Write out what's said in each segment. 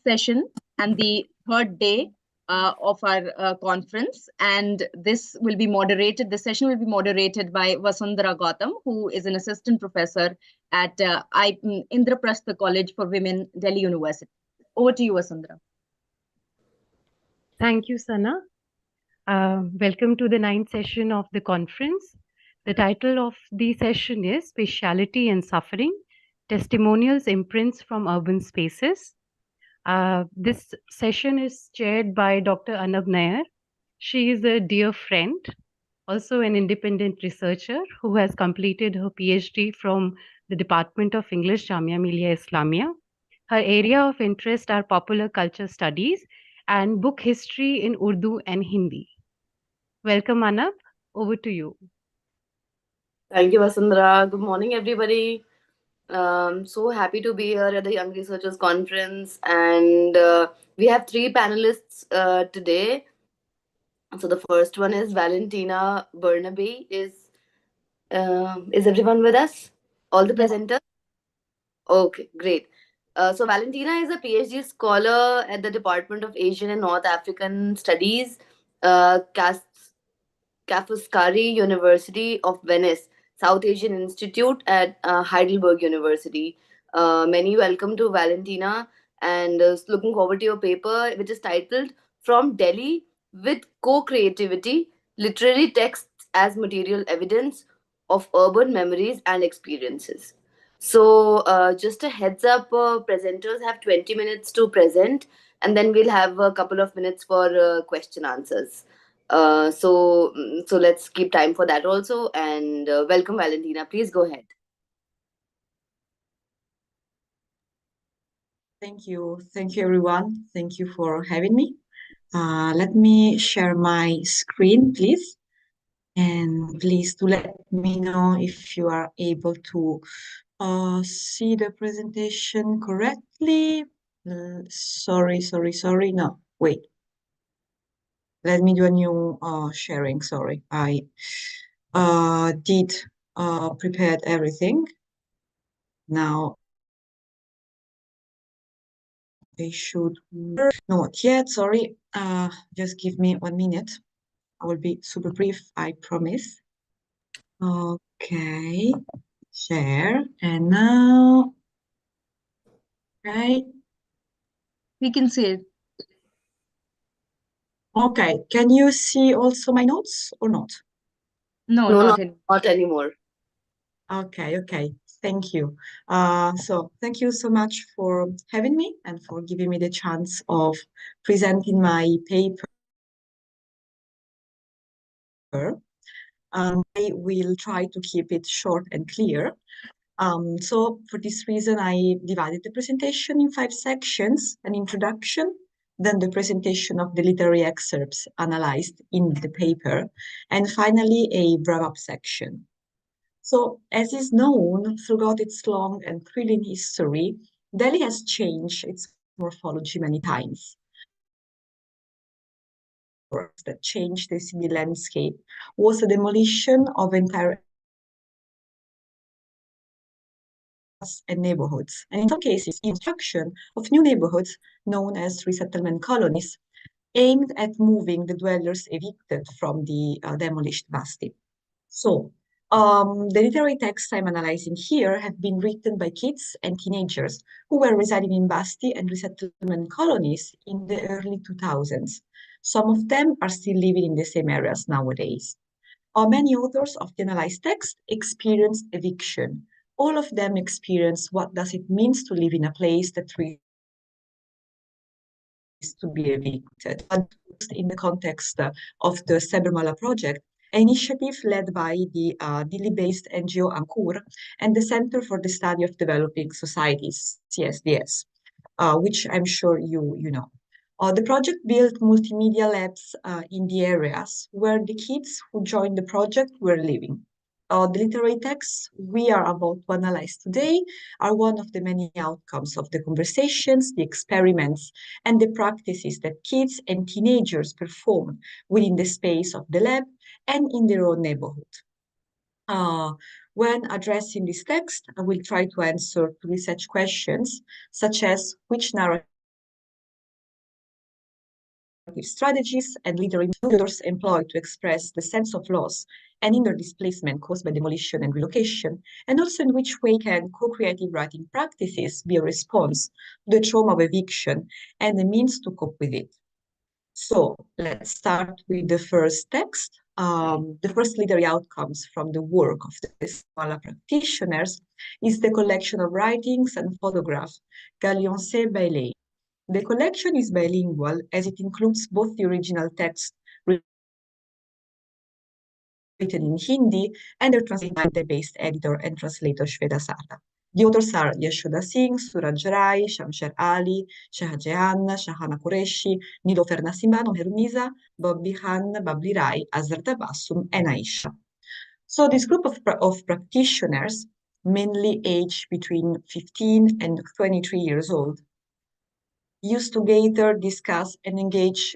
session and the third day of our conference. And this session will be moderated by Vasundhara Gautam, who is an assistant professor at Indraprastha College for Women, Delhi University. Over to you, Vasundhara. Thank you, Sana. Welcome to the 9th session of the conference. The title of the session is Spatiality and Suffering, Testimonials, Imprints from Urban Spaces. This session is chaired by Dr. Anab Naiyer. She is a dear friend, also an independent researcher who has completed her PhD from the Department of English, Jamia, Millia, Islamia. Her area of interest are popular culture studies and book history in Urdu and Hindi. Welcome, Anab. Over to you. Thank you, Vasundhara. Good morning, everybody. So happy to be here at the Young Researchers Conference, and we have 3 panelists today. So the first one is Valentina Burnaby. Is everyone with us? All the presenters? Okay, great. So Valentina is a PhD scholar at the Department of Asian and North African Studies, Kafkaskari University of Venice, South Asian Institute at Heidelberg University. Many welcome to Valentina, and looking forward to your paper, which is titled From Delhi with Co-Creativity, Literary Texts as Material Evidence of Urban Memories and Experiences. So just a heads up, presenters have 20 minutes to present, and then we'll have a couple of minutes for question answers. So let's keep time for that also, and welcome Valentina. Please go ahead. Thank you everyone. Thank you for having me. Let me share my screen, please. And please do let me know if you are able to see the presentation correctly. Sorry. No, wait. Let me do a new sharing. Sorry, I did prepared everything. Now they should work. Not yet. Sorry. Just give me 1 minute. I will be super brief, I promise. Okay, share, and now, okay. We can see it. Okay, can you see also my notes or not? No, not anymore. Okay, thank you. So thank you so much for having me and for giving me the chance of presenting my paper. I will try to keep it short and clear. So for this reason, I divided the presentation in 5 sections: an introduction, then the presentation of the literary excerpts analyzed in the paper, and finally a wrap-up section. So as is known, throughout its long and thrilling history, Delhi has changed its morphology many times. That changed the city landscape was the demolition of entire and neighborhoods, and in some cases, construction of new neighborhoods known as resettlement colonies, aimed at moving the dwellers evicted from the demolished basti. So, the literary texts I'm analyzing here have been written by kids and teenagers who were residing in basti and resettlement colonies in the early 2000s. Some of them are still living in the same areas nowadays. Many authors of the analyzed text experienced eviction. All of them experience what does it mean to live in a place that is to be evicted. In the context of the Sabarmala project, an initiative led by the Delhi-based NGO Ankur and the Center for the Study of Developing Societies, CSDS, which I'm sure you know. The project built multimedia labs in the areas where the kids who joined the project were living. The literary texts we are about to analyze today are one of the many outcomes of the conversations, the experiments, and the practices that kids and teenagers perform within the space of the lab and in their own neighborhood. When addressing this text, I will try to answer to research questions such as which narrative strategies and leaders employed to express the sense of loss and inner displacement caused by demolition and relocation, and also in which way can co-creative writing practices be a response to the trauma of eviction and a means to cope with it. So let's start with the first text. The first literary outcomes from the work of the Spatiality practitioners is the collection of writings and photographs, Galionce Bailey. The collection is bilingual as it includes both the original text written in Hindi and the translated by the based editor and translator Shweta Sata. The authors are Yashoda Singh, Suraj Rai, Shamsher Ali, Shahjahan, Shahana Qureshi, Nilofer Nasimano, Hermiza, Bobby Khan, Babli Rai, Azar Tabassum, and Aisha. So this group of practitioners, mainly aged between 15 and 23 years old, used to gather, discuss, and engage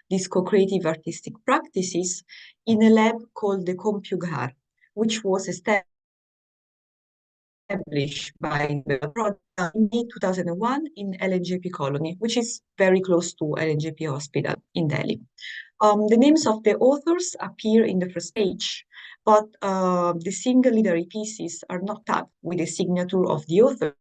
these co-creative artistic practices in a lab called the CompuGar, which was established by the project in May 2001 in LNJP Colony, which is very close to LNJP Hospital in Delhi. The names of the authors appear in the first page, but the single literary pieces are not tagged with the signature of the author.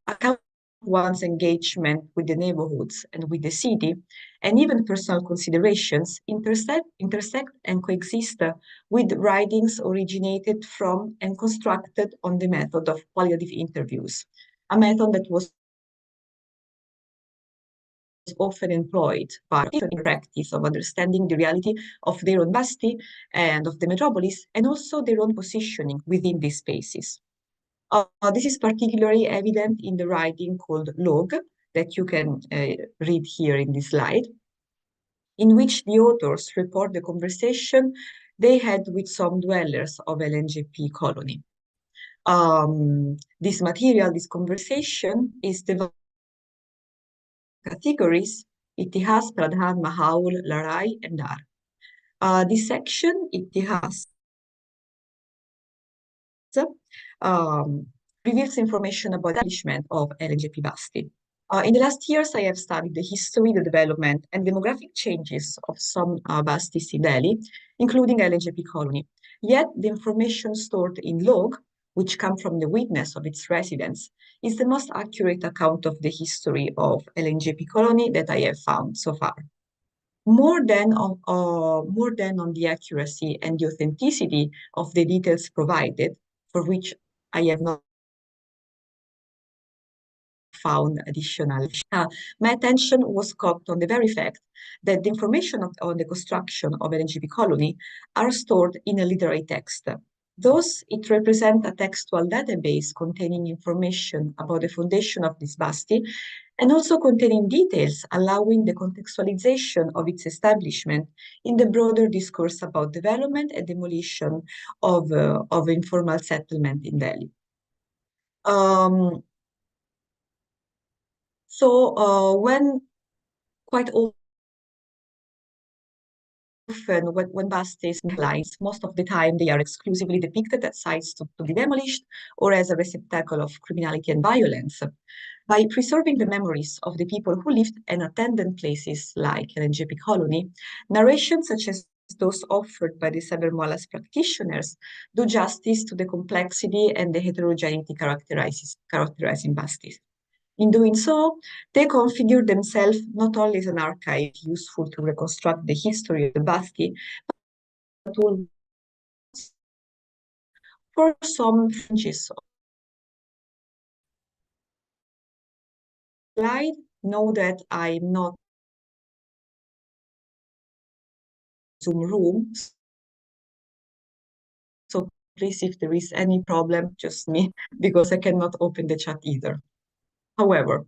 Account one's engagement with the neighborhoods and with the city, and even personal considerations intersect and coexist with writings originated from and constructed on the method of qualitative interviews, a method that was often employed by people in practice of understanding the reality of their own basti and of the metropolis, and also their own positioning within these spaces. This is particularly evident in the writing called Log, that you can read here in this slide, in which the authors report the conversation they had with some dwellers of LNJP Colony. This material, this conversation, is divided into categories: Itihas, Pradhan, Mahaul, Larai, and Dar. This section, Itihas, reveals information about the establishment of LNJP Basti. In the last years, I have studied the history, the development, and demographic changes of some Bastis in Delhi, including LNJP Colony. Yet, the information stored in log, which come from the witness of its residents, is the most accurate account of the history of LNJP Colony that I have found so far. More than on the accuracy and the authenticity of the details provided, for which I have not found additional. My attention was caught on the very fact that the information on the construction of LNJP Colony are stored in a literary text. Thus, it represents a textual database containing information about the foundation of this basti, and also containing details allowing the contextualization of its establishment in the broader discourse about development and demolition of informal settlement in Delhi. When quite often when bastis lines, most of the time they are exclusively depicted as sites to be demolished or as a receptacle of criminality and violence. By preserving the memories of the people who lived and attended places like LNJP Colony, narrations such as those offered by the Sabermola's practitioners do justice to the complexity and the heterogeneity characterizing bastis. In doing so, they configure themselves not only as an archive useful to reconstruct the history of the Basti, but also for some fringes. Slide, know that I'm not Zoom room, so please, if there is any problem, just me, because I cannot open the chat either. However,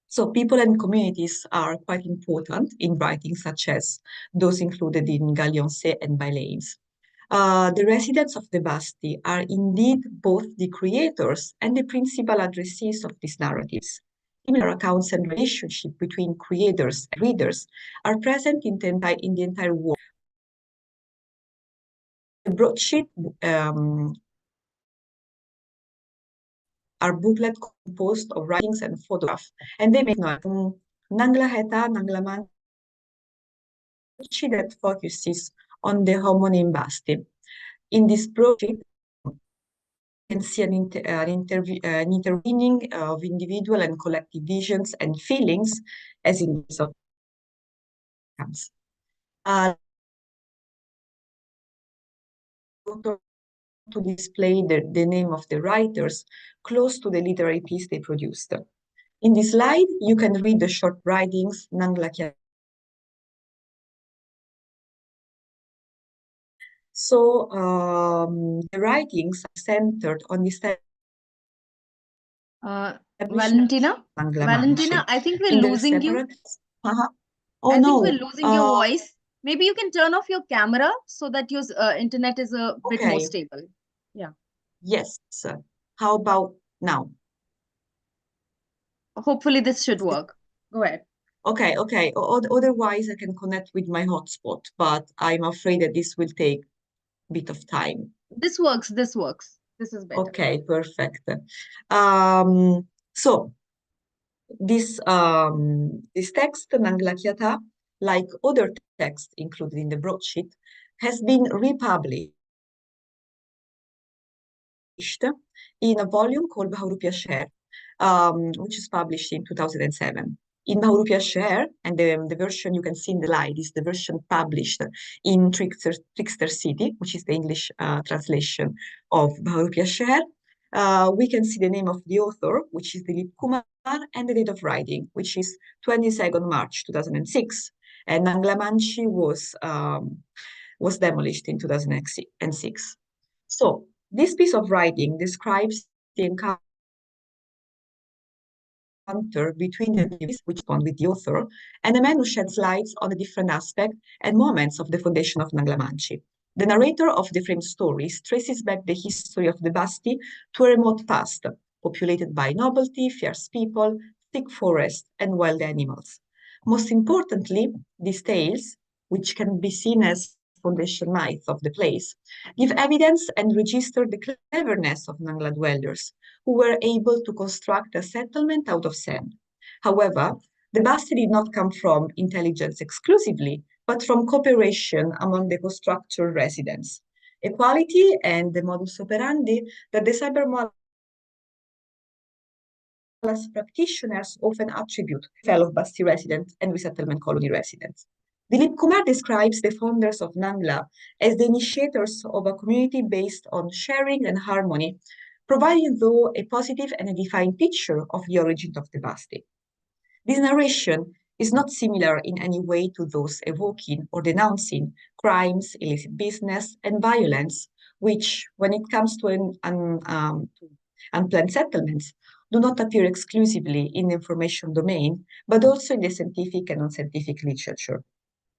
so people and communities are quite important in writing, such as those included in Galionce and Bailanes. The residents of the Basti are indeed both the creators and the principal addressees of these narratives. Similar accounts and relationship between creators and readers are present in the entire work. The broadsheet are booklet composed of writings and photographs, and they make noise. Nangla Heta, Nangla Manchi that focuses on the homonym Basti. In this broadsheet, you can see an intervening of individual and collective visions and feelings, as in this of comes. To display the name of the writers close to the literary piece they produced. In this slide, you can read the short writings Nangla. So the writings are centered on the Valentina, I think we're losing you. Oh, I no. think we're losing your voice. Maybe you can turn off your camera so that your internet is a bit more stable. Yeah. Yes. How about now? Hopefully this should work. Go ahead. Okay. Otherwise, I can connect with my hotspot, but I'm afraid that this will take a bit of time. This works. This is better. Okay, perfect. So this text, Nangla, like other texts included in the broadsheet, has been republished in a volume called Bahurupia Share, which is published in 2007. In Bahurupia Share, and the version you can see in the slide is the version published in Trickster City, which is the English translation of Bahurupia Share. We can see the name of the author, which is Dilip Kumar, and the date of writing, which is 22nd March 2006. And Nangla Manchi was demolished in 2006. So this piece of writing describes the encounter between the activists, which bond with the author, and a man who sheds light on the different aspects and moments of the foundation of Nangla Manchi. The narrator of the framed stories traces back the history of the Basti to a remote past, populated by nobility, fierce people, thick forests, and wild animals. Most importantly, these tales, which can be seen as foundation myth of the place, give evidence and register the cleverness of Nangla dwellers, who were able to construct a settlement out of sand. However, the Basti did not come from intelligence exclusively, but from cooperation among the constructor residents, a quality and the modus operandi that the Cybermoral practitioners often attribute to fellow Basti residents and resettlement colony residents. Dilip Kumar describes the founders of Nangla as the initiators of a community based on sharing and harmony, providing though a positive and a defined picture of the origin of the Basti. This narration is not similar in any way to those evoking or denouncing crimes, illicit business, and violence, which, when it comes to unplanned settlements, do not appear exclusively in the information domain, but also in the scientific and non-scientific literature.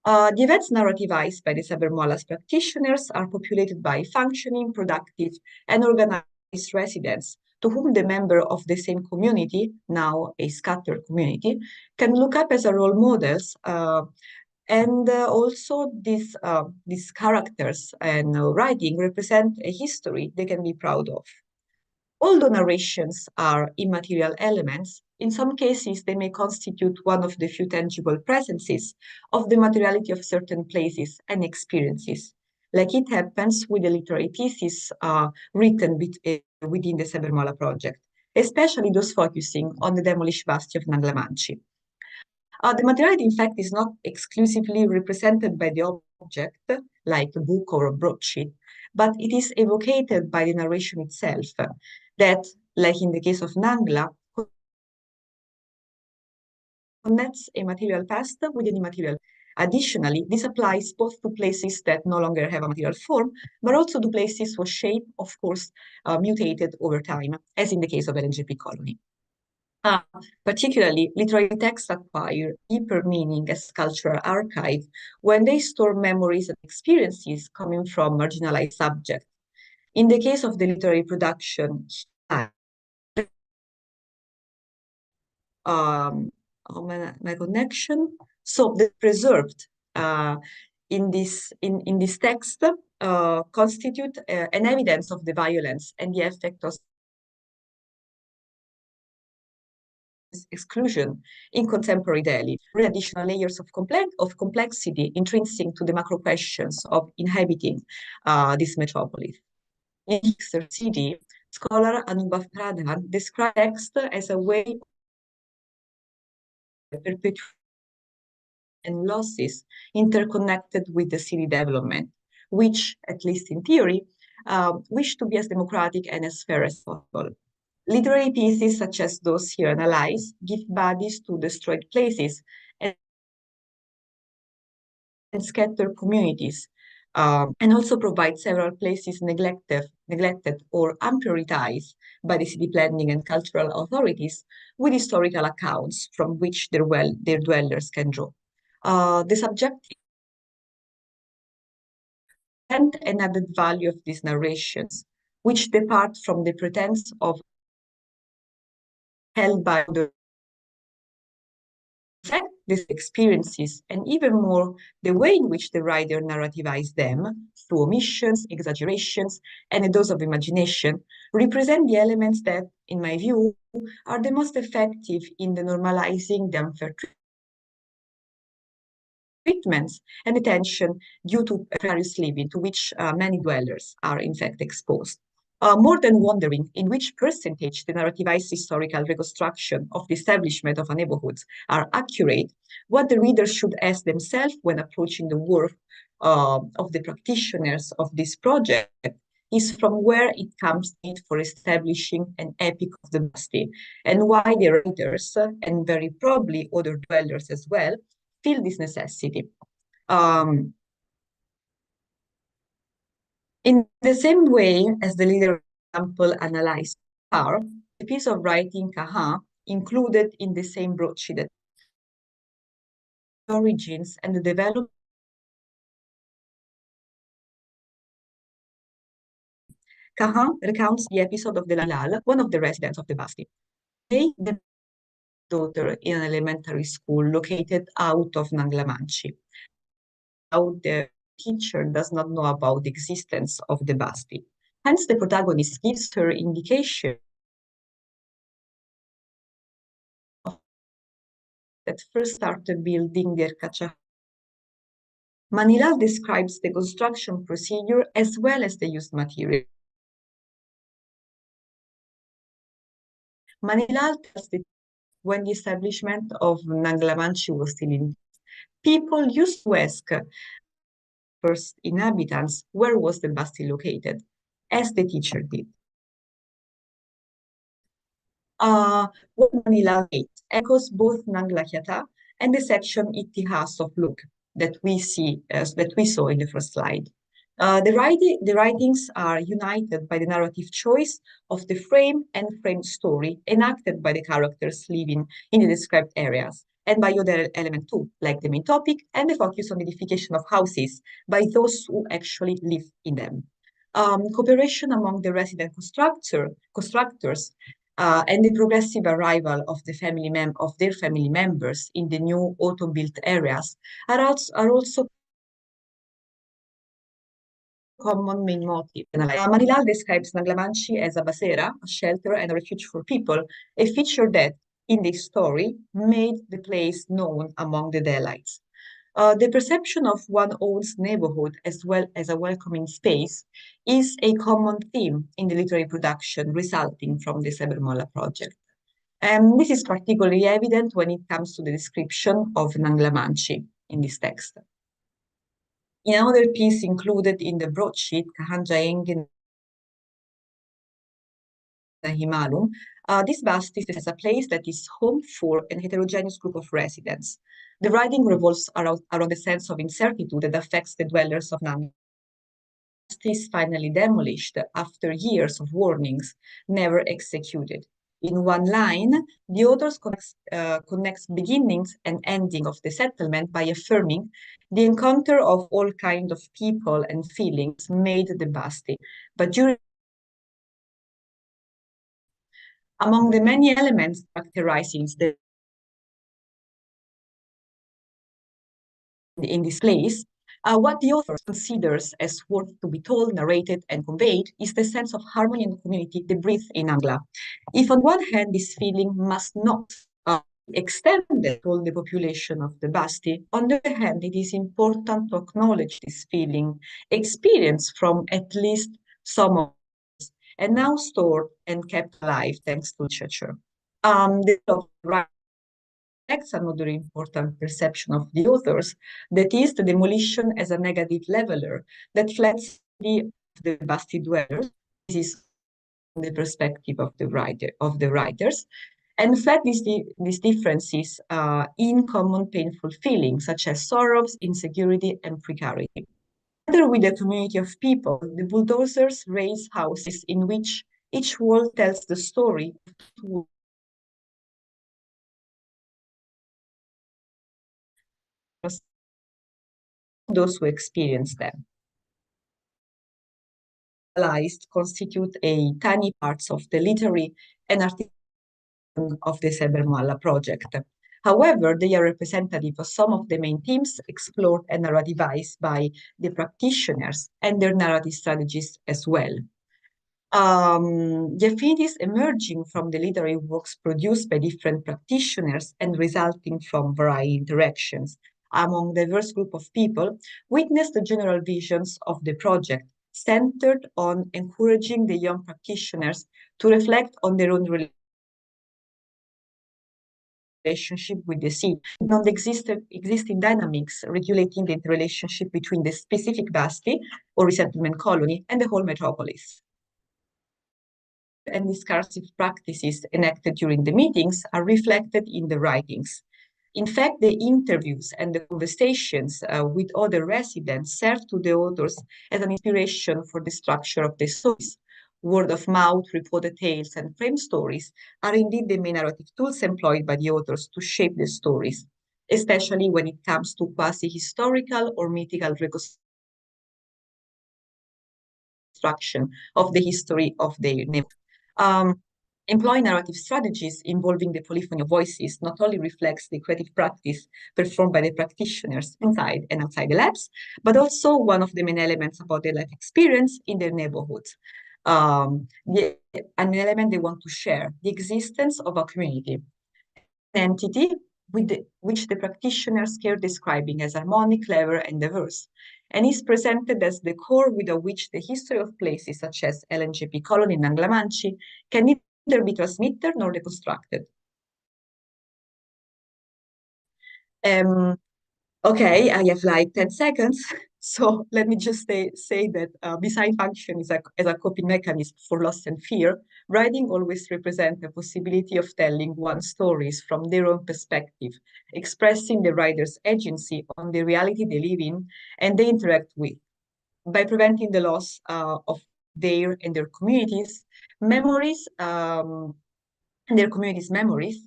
The events narrativized by the Sabermolas practitioners are populated by functioning, productive, and organized residents to whom the member of the same community, now a scattered community, can look up as a role models. Also these characters and writing represent a history they can be proud of. Although narrations are immaterial elements, in some cases they may constitute one of the few tangible presences of the materiality of certain places and experiences, like it happens with the literary pieces written within the Sabermola project, especially those focusing on the demolished Basti of Nangla Manchi. The materiality, in fact, is not exclusively represented by the object, like a book or a broadsheet, but it is evocated by the narration itself, that, like in the case of Nangla, connects a material past with an immaterial. Additionally, this applies both to places that no longer have a material form, but also to places whose shape, of course, mutated over time, as in the case of LNGP colony. Particularly, literary texts acquire deeper meaning as cultural archive when they store memories and experiences coming from marginalized subjects. In the case of the literary production, my connection, so the preserved in this text constitute an evidence of the violence and the effect of exclusion in contemporary Delhi, additional layers of complexity intrinsic to the macro questions of inhabiting this metropolis. In Hixer City, scholar Anub Pradhan describes text as a way of perpetuation and losses interconnected with the city development, which, at least in theory, wish to be as democratic and as fair as possible. Literary pieces such as those here analyzed give bodies to destroyed places and scattered communities, and also provide several places neglected or unprioritized by the city planning and cultural authorities with historical accounts from which their dwellers can draw. The subjective and added value of these narrations, which depart from the pretense of held by the fact these experiences, and even more the way in which the writer narrativizes them through omissions, exaggerations, and a dose of imagination, represent the elements that, in my view, are the most effective in the normalizing the unfair treatments and the tension due to precarious living to which many dwellers are in fact exposed. More than wondering in which percentage the narrativized historical reconstruction of the establishment of a neighborhood are accurate, what the reader should ask themselves when approaching the work of the practitioners of this project is from where it comes need for establishing an epic of the Basti, and why the writers, and very probably other dwellers as well, feel this necessity. In the same way as the leader example analyzed are, the piece of writing Kahan included in the same broadsheet that origins and the development. Kahan recounts the episode of the Lal, one of the residents of the Basti. The daughter in an elementary school located out of Nanglamanchi. How the teacher does not know about the existence of the Basti. Hence, the protagonist gives her indication that first started building their kacha. Manilal describes the construction procedure as well as the used material. Manilal tells that when the establishment of Nanglamanchi was still in, people used to ask first inhabitants where was the Basti located, as the teacher did. What Manilal echoes both Nanglakyata and the section Itihas of Luke that we saw in the first slide. The writings are united by the narrative choice of the frame and framed story enacted by the characters living in the described areas, and by other elements too, like the main topic and the focus on the edification of houses by those who actually live in them. Cooperation among the resident constructors and the progressive arrival of their family members in the new auto-built areas are also common main motive. Manilal describes Nanglamanchi as a basera, a shelter and a refuge for people, a feature that, in this story, made the place known among the Delhites. The perception of one's own neighborhood as well as a welcoming space is a common theme in the literary production resulting from the Sabarmala project. This is particularly evident when it comes to the description of Nanglamanchi in this text. In another piece included in the broadsheet, Kahanjaeng Himalum, this Basti is a place that is home for a heterogeneous group of residents. The writing revolves around the sense of incertitude that affects the dwellers of Nang. Basti is finally demolished after years of warnings, never executed. In one line, the author connects beginnings and ending of the settlement by affirming the encounter of all kinds of people and feelings made the Basti. But among the many elements characterizing in this place, what the author considers as worth to be told, narrated, and conveyed is the sense of harmony and community that breathes in Angla. If on one hand this feeling must not extended to all the population of the Basti. On the other hand, it is important to acknowledge this feeling, experience from at least some of us, and now stored and kept alive thanks to literature. The next another important perception of the authors, that is the demolition as a negative leveler that floods the Basti dwellers. This is the perspective of the writers, and fed these differences in common painful feelings such as sorrows, insecurity, and precarity. Together with a community of people, the bulldozers raise houses in which each wall tells the story of those who experience them. Constitute a tiny parts of the literary and artistic of the Sabermala project. However, they are representative of some of the main themes explored and narrativized by the practitioners and their narrative strategies as well. The affinities emerging from the literary works produced by different practitioners and resulting from varied interactions among diverse group of people witness the general visions of the project centered on encouraging the young practitioners to reflect on their own relationship with the sea, and on the existing dynamics regulating the interrelationship between the specific Basti or resettlement colony and the whole metropolis. And discursive practices enacted during the meetings are reflected in the writings. In fact, the interviews and the conversations with other residents serve to the authors as an inspiration for the structure of the stories. Word of mouth, reported tales, and frame stories are indeed the main narrative tools employed by the authors to shape the stories, especially when it comes to quasi-historical or mythical reconstruction of the history of their neighborhood. Employing narrative strategies involving the polyphony of voices not only reflects the creative practice performed by the practitioners inside and outside the labs, but also one of the main elements about their life experience in their neighborhoods. An element they want to share, the existence of a community, an entity which the practitioners care describing as harmonic, clever, and diverse, and is presented as the core without which the history of places such as LNGP colony in Anglamanci can neither be transmitted nor reconstructed. Okay, I have like 10 seconds. So let me just say that beside function as a coping mechanism for loss and fear, writing always represents the possibility of telling one's stories from their own perspective, expressing the writer's agency on the reality they live in and they interact with. By preventing the loss of their and their communities' memories,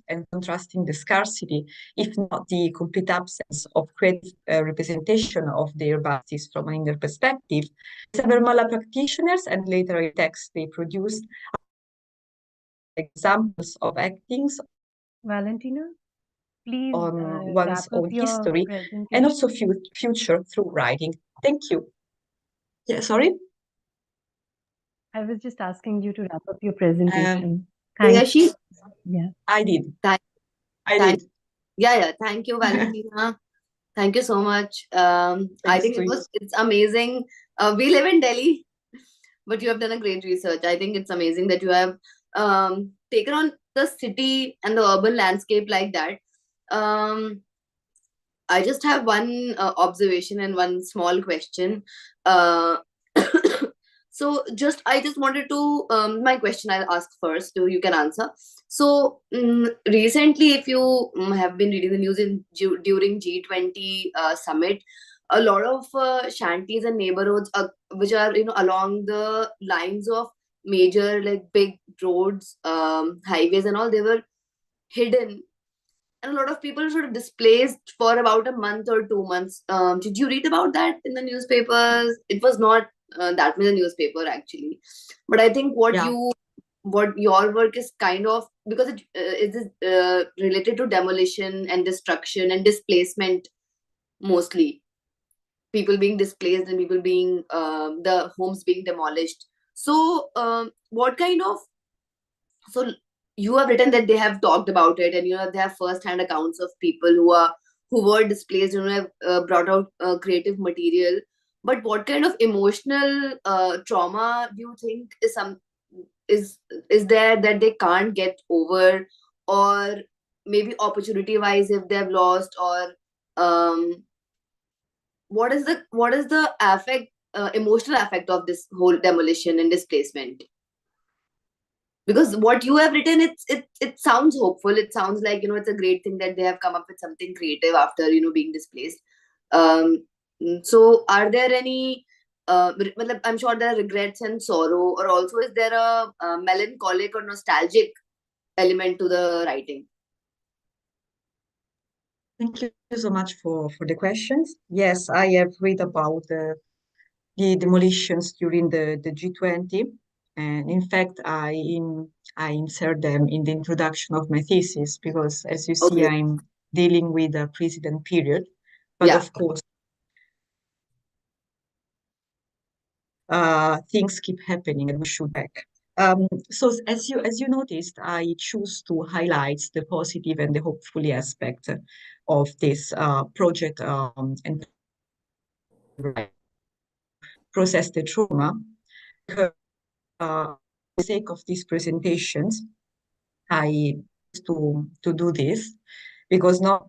and contrasting the scarcity, if not the complete absence of creative representation of their Bastis from an inner perspective, Sabermala practitioners and later texts they produced examples of actings Valentina, please on one's wrap up own your history presentation. and also future through writing. Thank you. Yeah, sorry? I was just asking you to wrap up your presentation. Thank you. Yeah. I did. I did. Yeah. Thank you, Valentina. Thank you so much. I think it's amazing. We live in Delhi, but you have done a great research. I think it's amazing that you have taken on the city and the urban landscape like that. I just have one observation and one small question. So I just wanted to, my question I'll ask first, so you can answer. So recently, if you have been reading the news during G20 summit, a lot of shanties and neighborhoods which are along the lines of major like big roads, highways and all, they were hidden. And a lot of people sort of displaced for about a month or 2 months. Did you read about that in the newspapers? It was not that much a newspaper actually, but I think what your work is kind of, because it is related to demolition and destruction and displacement, mostly people being displaced and people being the homes being demolished. So what kind of, so you have written that they have talked about it, and they have first-hand accounts of people who were displaced, have brought out creative material. But what kind of emotional trauma do you think is there that they can't get over, or maybe opportunity-wise if they've lost, or um, what is the emotional effect of this whole demolition and displacement? Because what you have written, it sounds hopeful. It sounds like it's a great thing that they have come up with something creative after being displaced. um so are there any I'm sure there are regrets and sorrow, or also is there a melancholic or nostalgic element to the writing? Thank you so much for the questions. Yes, I have read about the demolitions during the G20, and in fact, I insert them in the introduction of my thesis because, as you see, Okay. I'm dealing with a precedent period, but Yeah. of course, things keep happening, and we should back. So as you noticed, I choose to highlight the positive and the hopeful aspect of this project and process the trauma. Because, for the sake of these presentations, I to do this because not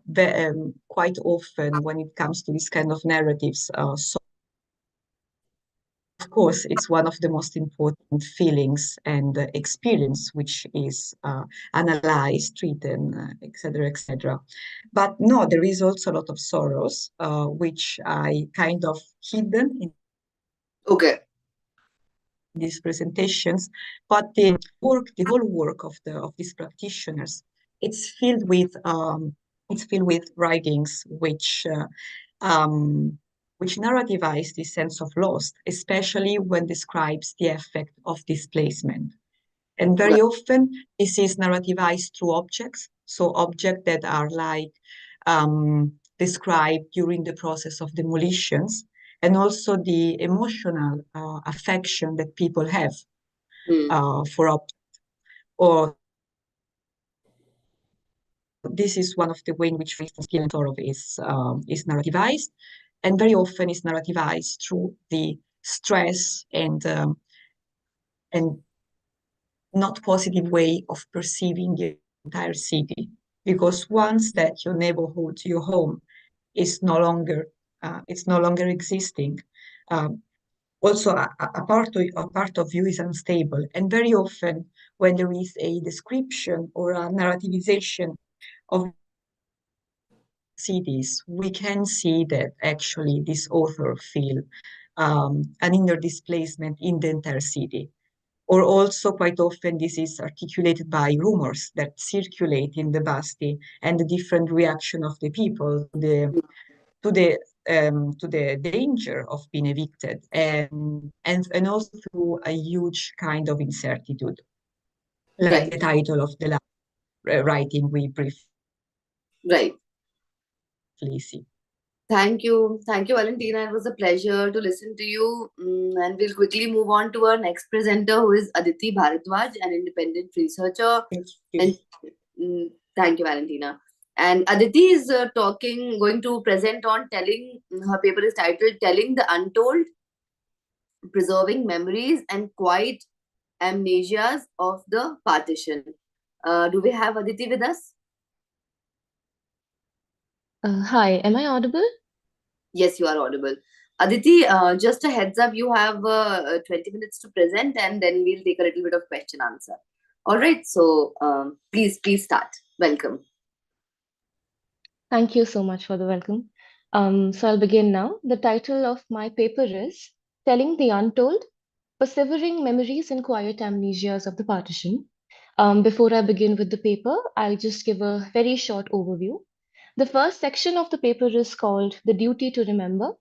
quite often when it comes to this kind of narratives. So of course, it's one of the most important feelings and experience which is analyzed, treated, etc., etc. But no, there is also a lot of sorrows, which I kind of hidden in Okay. these presentations. But the whole work of these practitioners, it's filled with writings which narrativize this sense of loss, especially when describes the effect of displacement. And very often, this is narrativized through objects, so objects that are like described during the process of demolitions, and also the emotional affection that people have for objects. Or this is one of the ways in which, for instance, Killing Torov is narrativized, and very often is narrativized through the stress and not positive way of perceiving the entire city. Because once that your neighborhood, your home, is no longer it's no longer existing, um, also a part of you is unstable. And very often, when there is a description or a narrativization of cities, we can see that actually this author feel an inner displacement in the entire city. Or also quite often this is articulated by rumors that circulate in the Basti and the different reaction of the people to the danger of being evicted and also through a huge kind of incertitude, like the Right. title of the last writing we briefly Right. see. Thank you. Thank you, Valentina. It was a pleasure to listen to you. And we'll quickly move on to our next presenter, who is Aditi Bharadwaj, an independent researcher. Thank you. And thank you, Valentina. And Aditi is going to present on her paper is titled Telling the Untold, Preserving Memories and Quiet Amnesias of the Partition. Do we have Aditi with us? Hi, am I audible? Yes, you are audible. Aditi, just a heads up, you have 20 minutes to present, and then we'll take a little bit of question answer. All right, so please start. Welcome. Thank you so much for the welcome. So I'll begin now. The title of my paper is Telling the Untold, Persevering Memories and Quiet Amnesias of the Partition. Before I begin with the paper, I'll just give a very short overview. The first section of the paper is called The Duty to Remember.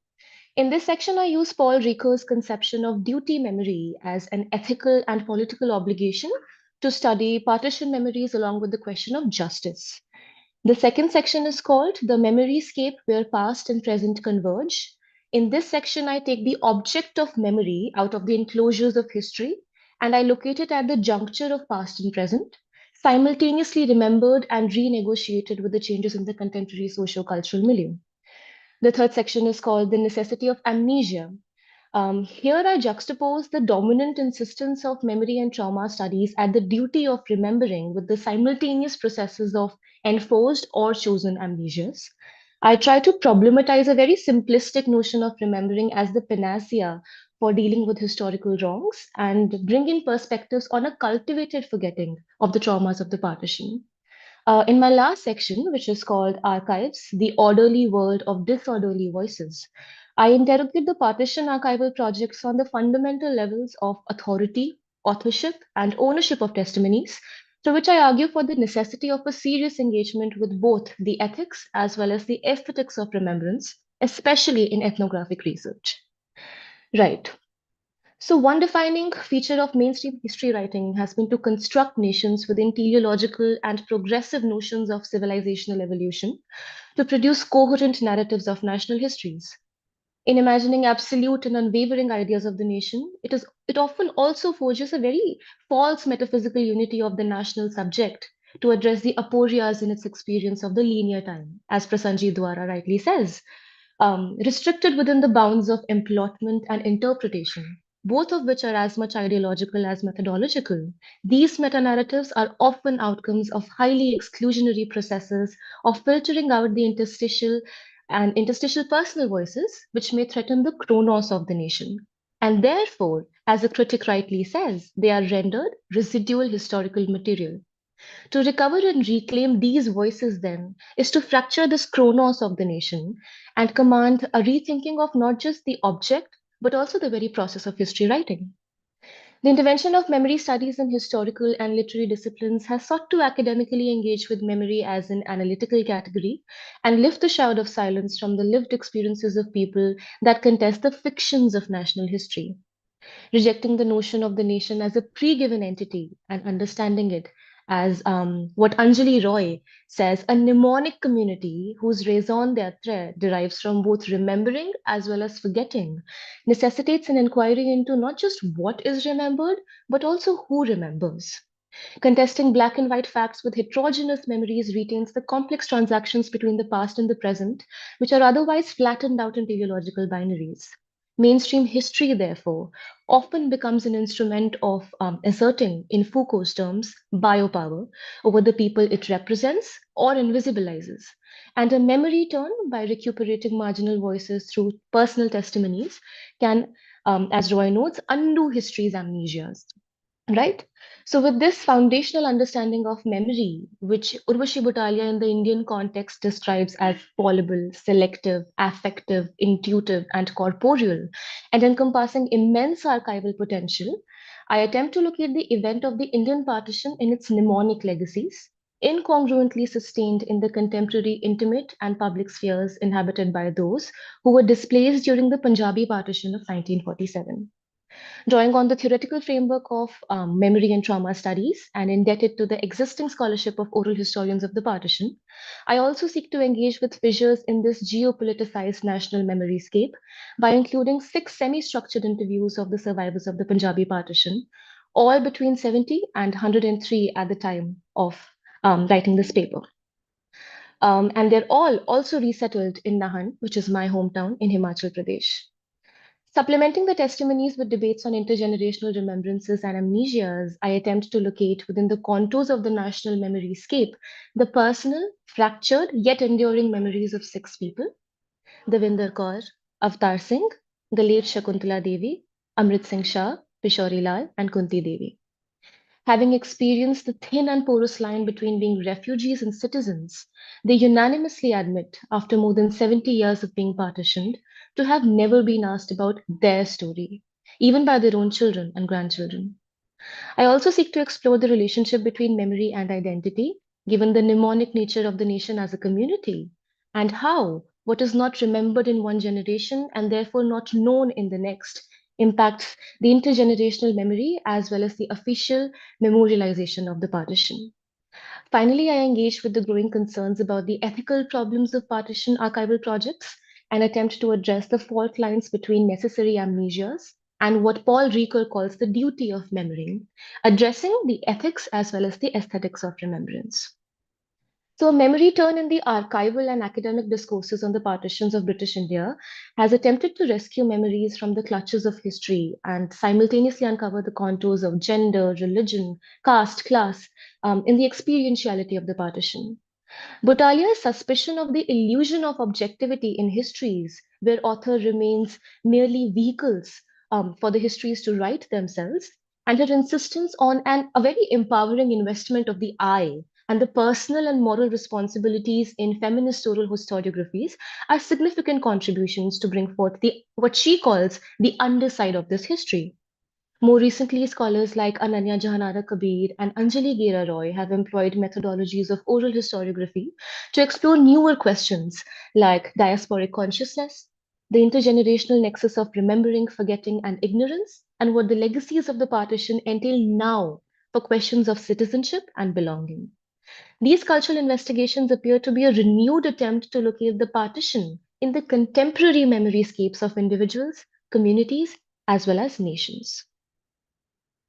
In this section, I use Paul Ricoeur's conception of duty memory as an ethical and political obligation to study partition memories along with the question of justice. The second section is called The Memoryscape, where past and present converge. In this section, I take the object of memory out of the enclosures of history and I locate it at the juncture of past and present. simultaneously remembered and renegotiated with the changes in the contemporary socio-cultural milieu. The third section is called The Necessity of Amnesia. Here I juxtapose the dominant insistence of memory and trauma studies at the duty of remembering with the simultaneous processes of enforced or chosen amnesias. I try to problematize a very simplistic notion of remembering as the panacea for dealing with historical wrongs and bring in perspectives on a cultivated forgetting of the traumas of the partition. In my last section, which is called Archives, the Orderly World of Disorderly Voices, I interrogate the partition archival projects on the fundamental levels of authority, authorship, and ownership of testimonies, through which I argue for the necessity of a serious engagement with both the ethics as well as the aesthetics of remembrance, especially in ethnographic research. Right. So, one defining feature of mainstream history writing has been to construct nations within teleological and progressive notions of civilizational evolution to produce coherent narratives of national histories. In imagining absolute and unwavering ideas of the nation, it often also forges a very false metaphysical unity of the national subject to address the aporias in its experience of the linear time, as Prasanjit Dwara rightly says, restricted within the bounds of employment and interpretation, both of which are as much ideological as methodological. These meta-narratives are often outcomes of highly exclusionary processes of filtering out the interstitial personal voices, which may threaten the chronos of the nation. And therefore, as a critic rightly says, they are rendered residual historical material. To recover and reclaim these voices, then, is to fracture this chronos of the nation and command a rethinking of not just the object, but also the very process of history writing. The intervention of memory studies in historical and literary disciplines has sought to academically engage with memory as an analytical category and lift the shroud of silence from the lived experiences of people that contest the fictions of national history, rejecting the notion of the nation as a pre-given entity and understanding it as what Anjali Roy says, a mnemonic community whose raison d'etre derives from both remembering as well as forgetting, necessitates an inquiry into not just what is remembered, but also who remembers. Contesting black and white facts with heterogeneous memories retains the complex transactions between the past and the present, which are otherwise flattened out in teleological binaries. Mainstream history, therefore, often becomes an instrument of asserting, in Foucault's terms, biopower over the people it represents or invisibilizes, and a memory turn by recuperating marginal voices through personal testimonies can, as Roy notes, undo history's amnesias. Right? So, with this foundational understanding of memory, which Urvashi Butalia in the Indian context describes as fallible, selective, affective, intuitive, and corporeal, and encompassing immense archival potential, I attempt to locate the event of the Indian partition in its mnemonic legacies, incongruently sustained in the contemporary intimate and public spheres inhabited by those who were displaced during the Punjabi partition of 1947. Drawing on the theoretical framework of memory and trauma studies and indebted to the existing scholarship of oral historians of the partition, I also seek to engage with fissures in this geopoliticized national memory scape by including 6 semi-structured interviews of the survivors of the Punjabi partition, all between 70 and 103 at the time of writing this paper. And they're all also resettled in Nahan, which is my hometown in Himachal Pradesh. Supplementing the testimonies with debates on intergenerational remembrances and amnesias, I attempt to locate within the contours of the national memory scape the personal, fractured, yet enduring memories of 6 people: Devinder Kaur, Avtar Singh, the late Shakuntala Devi, Amrit Singh Shah, Pishori Lal, and Kunti Devi. Having experienced the thin and porous line between being refugees and citizens, they unanimously admit, after more than 70 years of being partitioned, to have never been asked about their story, even by their own children and grandchildren. I also seek to explore the relationship between memory and identity, given the mnemonic nature of the nation as a community, and how what is not remembered in one generation and therefore not known in the next impacts the intergenerational memory as well as the official memorialization of the partition. Finally, I engage with the growing concerns about the ethical problems of partition archival projects and attempt to address the fault lines between necessary amnesias and what Paul Ricoeur calls the duty of memory, addressing the ethics as well as the aesthetics of remembrance. So, a memory turn in the archival and academic discourses on the partitions of British India has attempted to rescue memories from the clutches of history and simultaneously uncover the contours of gender, religion, caste, class in the experientiality of the partition. Bautalia's suspicion of the illusion of objectivity in histories, where author remains merely vehicles for the histories to write themselves, and her insistence on a very empowering investment of the I and the personal and moral responsibilities in feminist oral historiographies are significant contributions to bring forth what she calls the underside of this history. More recently, scholars like Ananya Jahanara Kabir and Anjali Gera Roy have employed methodologies of oral historiography to explore newer questions like diasporic consciousness, the intergenerational nexus of remembering, forgetting, and ignorance, and what the legacies of the partition entail now for questions of citizenship and belonging. These cultural investigations appear to be a renewed attempt to locate the partition in the contemporary memoryscapes of individuals, communities, as well as nations.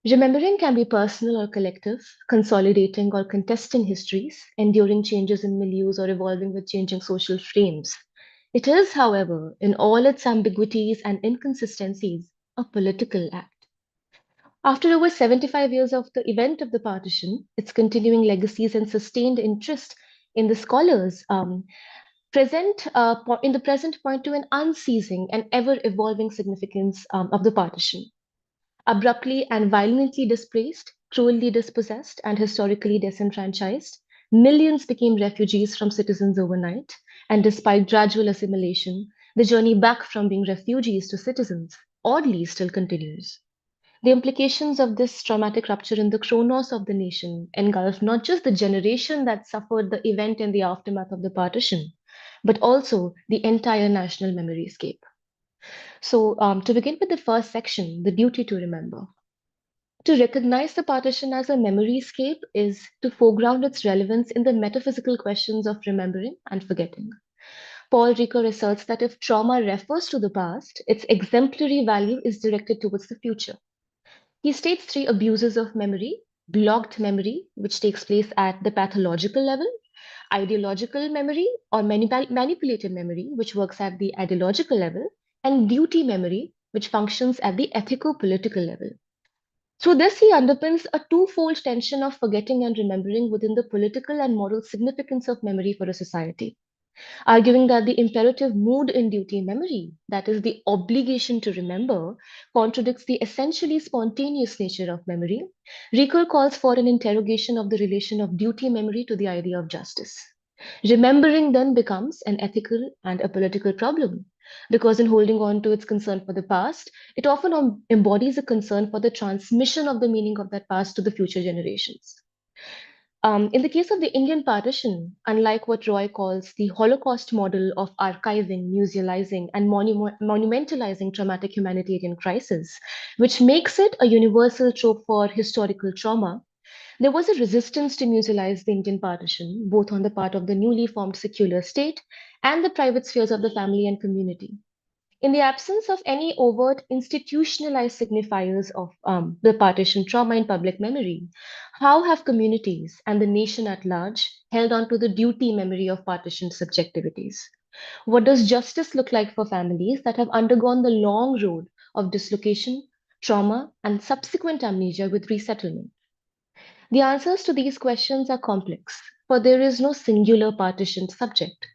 Remembering can be personal or collective, consolidating or contesting histories, enduring changes in milieus, or evolving with changing social frames. It is, however, in all its ambiguities and inconsistencies, a political act. After over 75 years of the event of the partition, its continuing legacies and sustained interest in the scholars in the present point to an unceasing and ever-evolving significance of the partition. Abruptly and violently displaced, cruelly dispossessed, and historically disenfranchised, millions became refugees from citizens overnight, and despite gradual assimilation, the journey back from being refugees to citizens oddly still continues. The implications of this traumatic rupture in the chronos of the nation engulf not just the generation that suffered the event in the aftermath of the partition, but also the entire national memoryscape. So, to begin with the first section, the duty to remember. To recognize the partition as a memoryscape is to foreground its relevance in the metaphysical questions of remembering and forgetting. Paul Ricoeur asserts that if trauma refers to the past, its exemplary value is directed towards the future. He states three abuses of memory: blocked memory, which takes place at the pathological level; ideological memory or manipulated memory, which works at the ideological level; and duty memory, which functions at the ethico-political level. Through this, he underpins a twofold tension of forgetting and remembering within the political and moral significance of memory for a society, arguing that the imperative mood in duty memory, that is, the obligation to remember, contradicts the essentially spontaneous nature of memory. Ricoeur calls for an interrogation of the relation of duty memory to the idea of justice. Remembering then becomes an ethical and a political problem, because in holding on to its concern for the past, it often embodies a concern for the transmission of the meaning of that past to the future generations. In the case of the Indian partition, unlike what Roy calls the Holocaust model of archiving, musealizing, and monumentalizing traumatic humanitarian crisis, which makes it a universal trope for historical trauma, there was a resistance to musealize the Indian partition, both on the part of the newly formed secular state and the private spheres of the family and community. In the absence of any overt institutionalized signifiers of the partition trauma in public memory, how have communities and the nation at large held on to the duty memory of partition subjectivities? What does justice look like for families that have undergone the long road of dislocation, trauma, and subsequent amnesia with resettlement? The answers to these questions are complex, for there is no singular partitioned subject.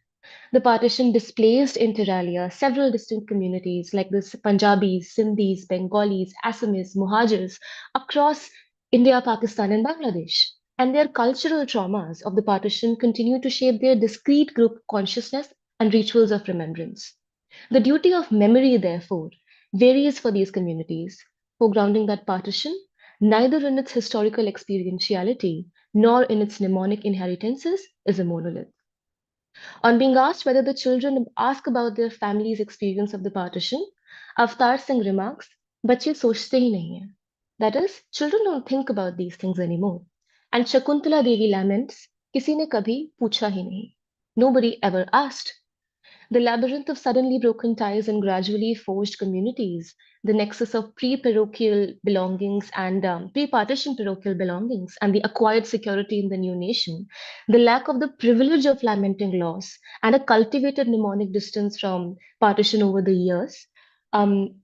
The partition displaced inter alia several distinct communities like the Punjabis, Sindhis, Bengalis, Assamese, Muhajirs across India, Pakistan, and Bangladesh. And their cultural traumas of the partition continue to shape their discrete group consciousness and rituals of remembrance. The duty of memory, therefore, varies for these communities, foregrounding that partition, neither in its historical experientiality nor in its mnemonic inheritances, is a monolith. On being asked whether the children ask about their family's experience of the partition, Avtar Singh remarks, "Bachche sochte hi nahi hai." That is, children don't think about these things anymore. And Shakuntala Devi laments, "Kisi ne kabhi pucha hi nahi." Nobody ever asked. The labyrinth of suddenly broken ties and gradually forged communities, the nexus of pre-parochial belongings and pre-partition parochial belongings, and the acquired security in the new nation, the lack of the privilege of lamenting loss, and a cultivated mnemonic distance from partition over the years. Um,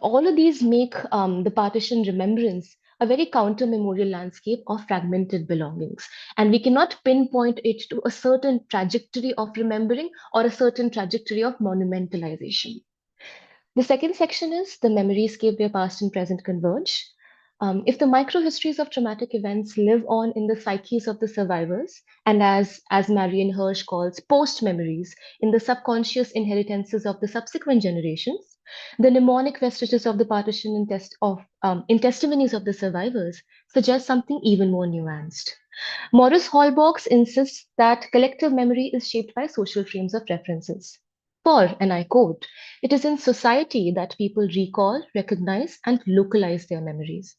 all of these make the partition remembrance a very counter-memorial landscape of fragmented belongings. And we cannot pinpoint it to a certain trajectory of remembering or a certain trajectory of monumentalization. The second section is the memoryscape where past and present converge. If the microhistories of traumatic events live on in the psyches of the survivors, and as Marion Hirsch calls post-memories, in the subconscious inheritances of the subsequent generations, the mnemonic vestiges of the partition in testimonies of the survivors suggest something even more nuanced. Morris Holbox insists that collective memory is shaped by social frames of references. For, and I quote, it is in society that people recall, recognize, and localize their memories.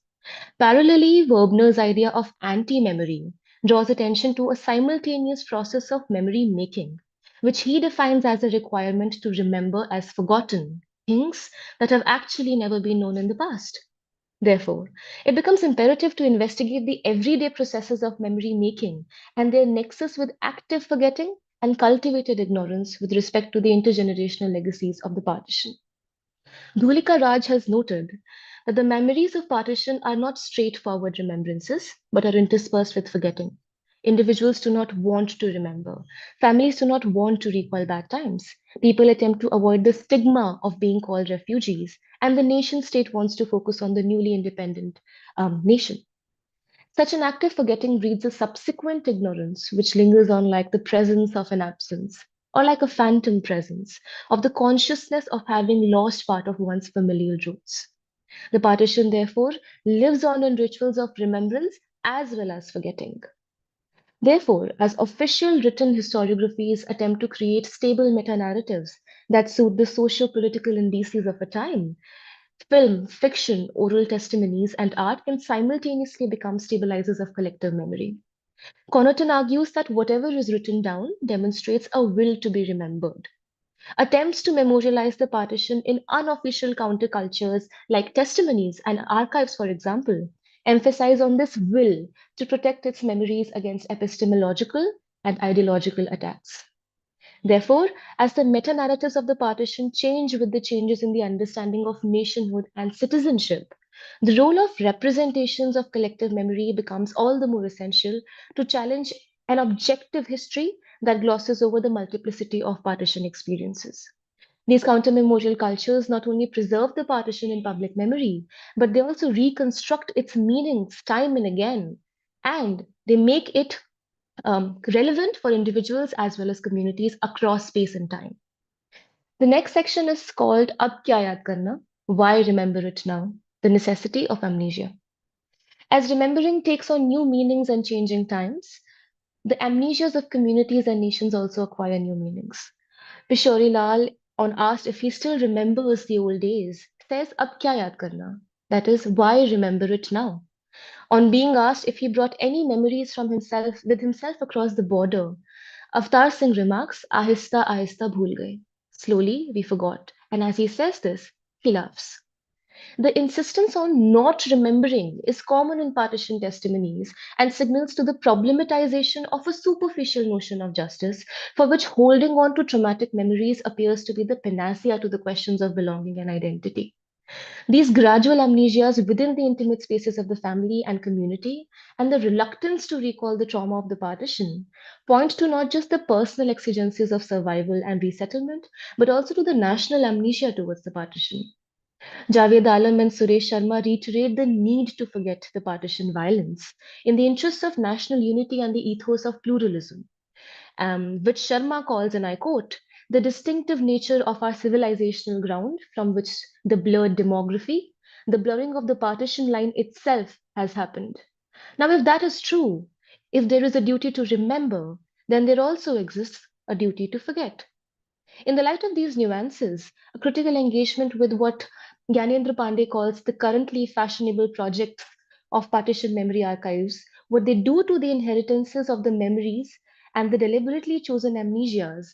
Parallelly, Webner's idea of anti-memory draws attention to a simultaneous process of memory making, which he defines as a requirement to remember as forgotten things that have actually never been known in the past. Therefore, it becomes imperative to investigate the everyday processes of memory making and their nexus with active forgetting and cultivated ignorance with respect to the intergenerational legacies of the partition. Dhulika Raj has noted that the memories of partition are not straightforward remembrances, but are interspersed with forgetting. Individuals do not want to remember. Families do not want to recall bad times. People attempt to avoid the stigma of being called refugees, and the nation state wants to focus on the newly independent nation. Such an active forgetting breeds a subsequent ignorance, which lingers on like the presence of an absence, or like a phantom presence of the consciousness of having lost part of one's familial roots. The partition, therefore, lives on in rituals of remembrance as well as forgetting. Therefore, as official written historiographies attempt to create stable meta-narratives that suit the socio-political indices of a time, film, fiction, oral testimonies, and art can simultaneously become stabilizers of collective memory. Connaughton argues that whatever is written down demonstrates a will to be remembered. Attempts to memorialize the partition in unofficial countercultures like testimonies and archives, for example, emphasize on this will to protect its memories against epistemological and ideological attacks. Therefore, as the meta-narratives of the partition change with the changes in the understanding of nationhood and citizenship, the role of representations of collective memory becomes all the more essential to challenge an objective history that glosses over the multiplicity of partition experiences. These counter-memorial cultures not only preserve the partition in public memory, but they also reconstruct its meanings time and again, and they make it relevant for individuals as well as communities across space and time. The next section is called Ab Kya Yaad Karna? Why Remember It Now? The Necessity of Amnesia. As remembering takes on new meanings and changing times, the amnesias of communities and nations also acquire new meanings. Pishori Lal, on asked if he still remembers the old days, says Ab Kya Yaad Karna? That is, why remember it now? On being asked if he brought any memories from himself with himself across the border, Avtar Singh remarks, Ahista ahista bhool gaye. Slowly, we forgot. And as he says this, he laughs. The insistence on not remembering is common in partition testimonies and signals to the problematization of a superficial notion of justice, for which holding on to traumatic memories appears to be the panacea to the questions of belonging and identity. These gradual amnesias within the intimate spaces of the family and community, and the reluctance to recall the trauma of the partition, point to not just the personal exigencies of survival and resettlement, but also to the national amnesia towards the partition. Javed Alam and Suresh Sharma reiterate the need to forget the partition violence in the interests of national unity and the ethos of pluralism, which Sharma calls, and I quote, the distinctive nature of our civilizational ground from which the blurred demography, the blurring of the partition line itself has happened. Now, if that is true, if there is a duty to remember, then there also exists a duty to forget. In the light of these nuances, a critical engagement with what Gyanendra Pandey calls the currently fashionable projects of partition memory archives, what they do to the inheritances of the memories and the deliberately chosen amnesias,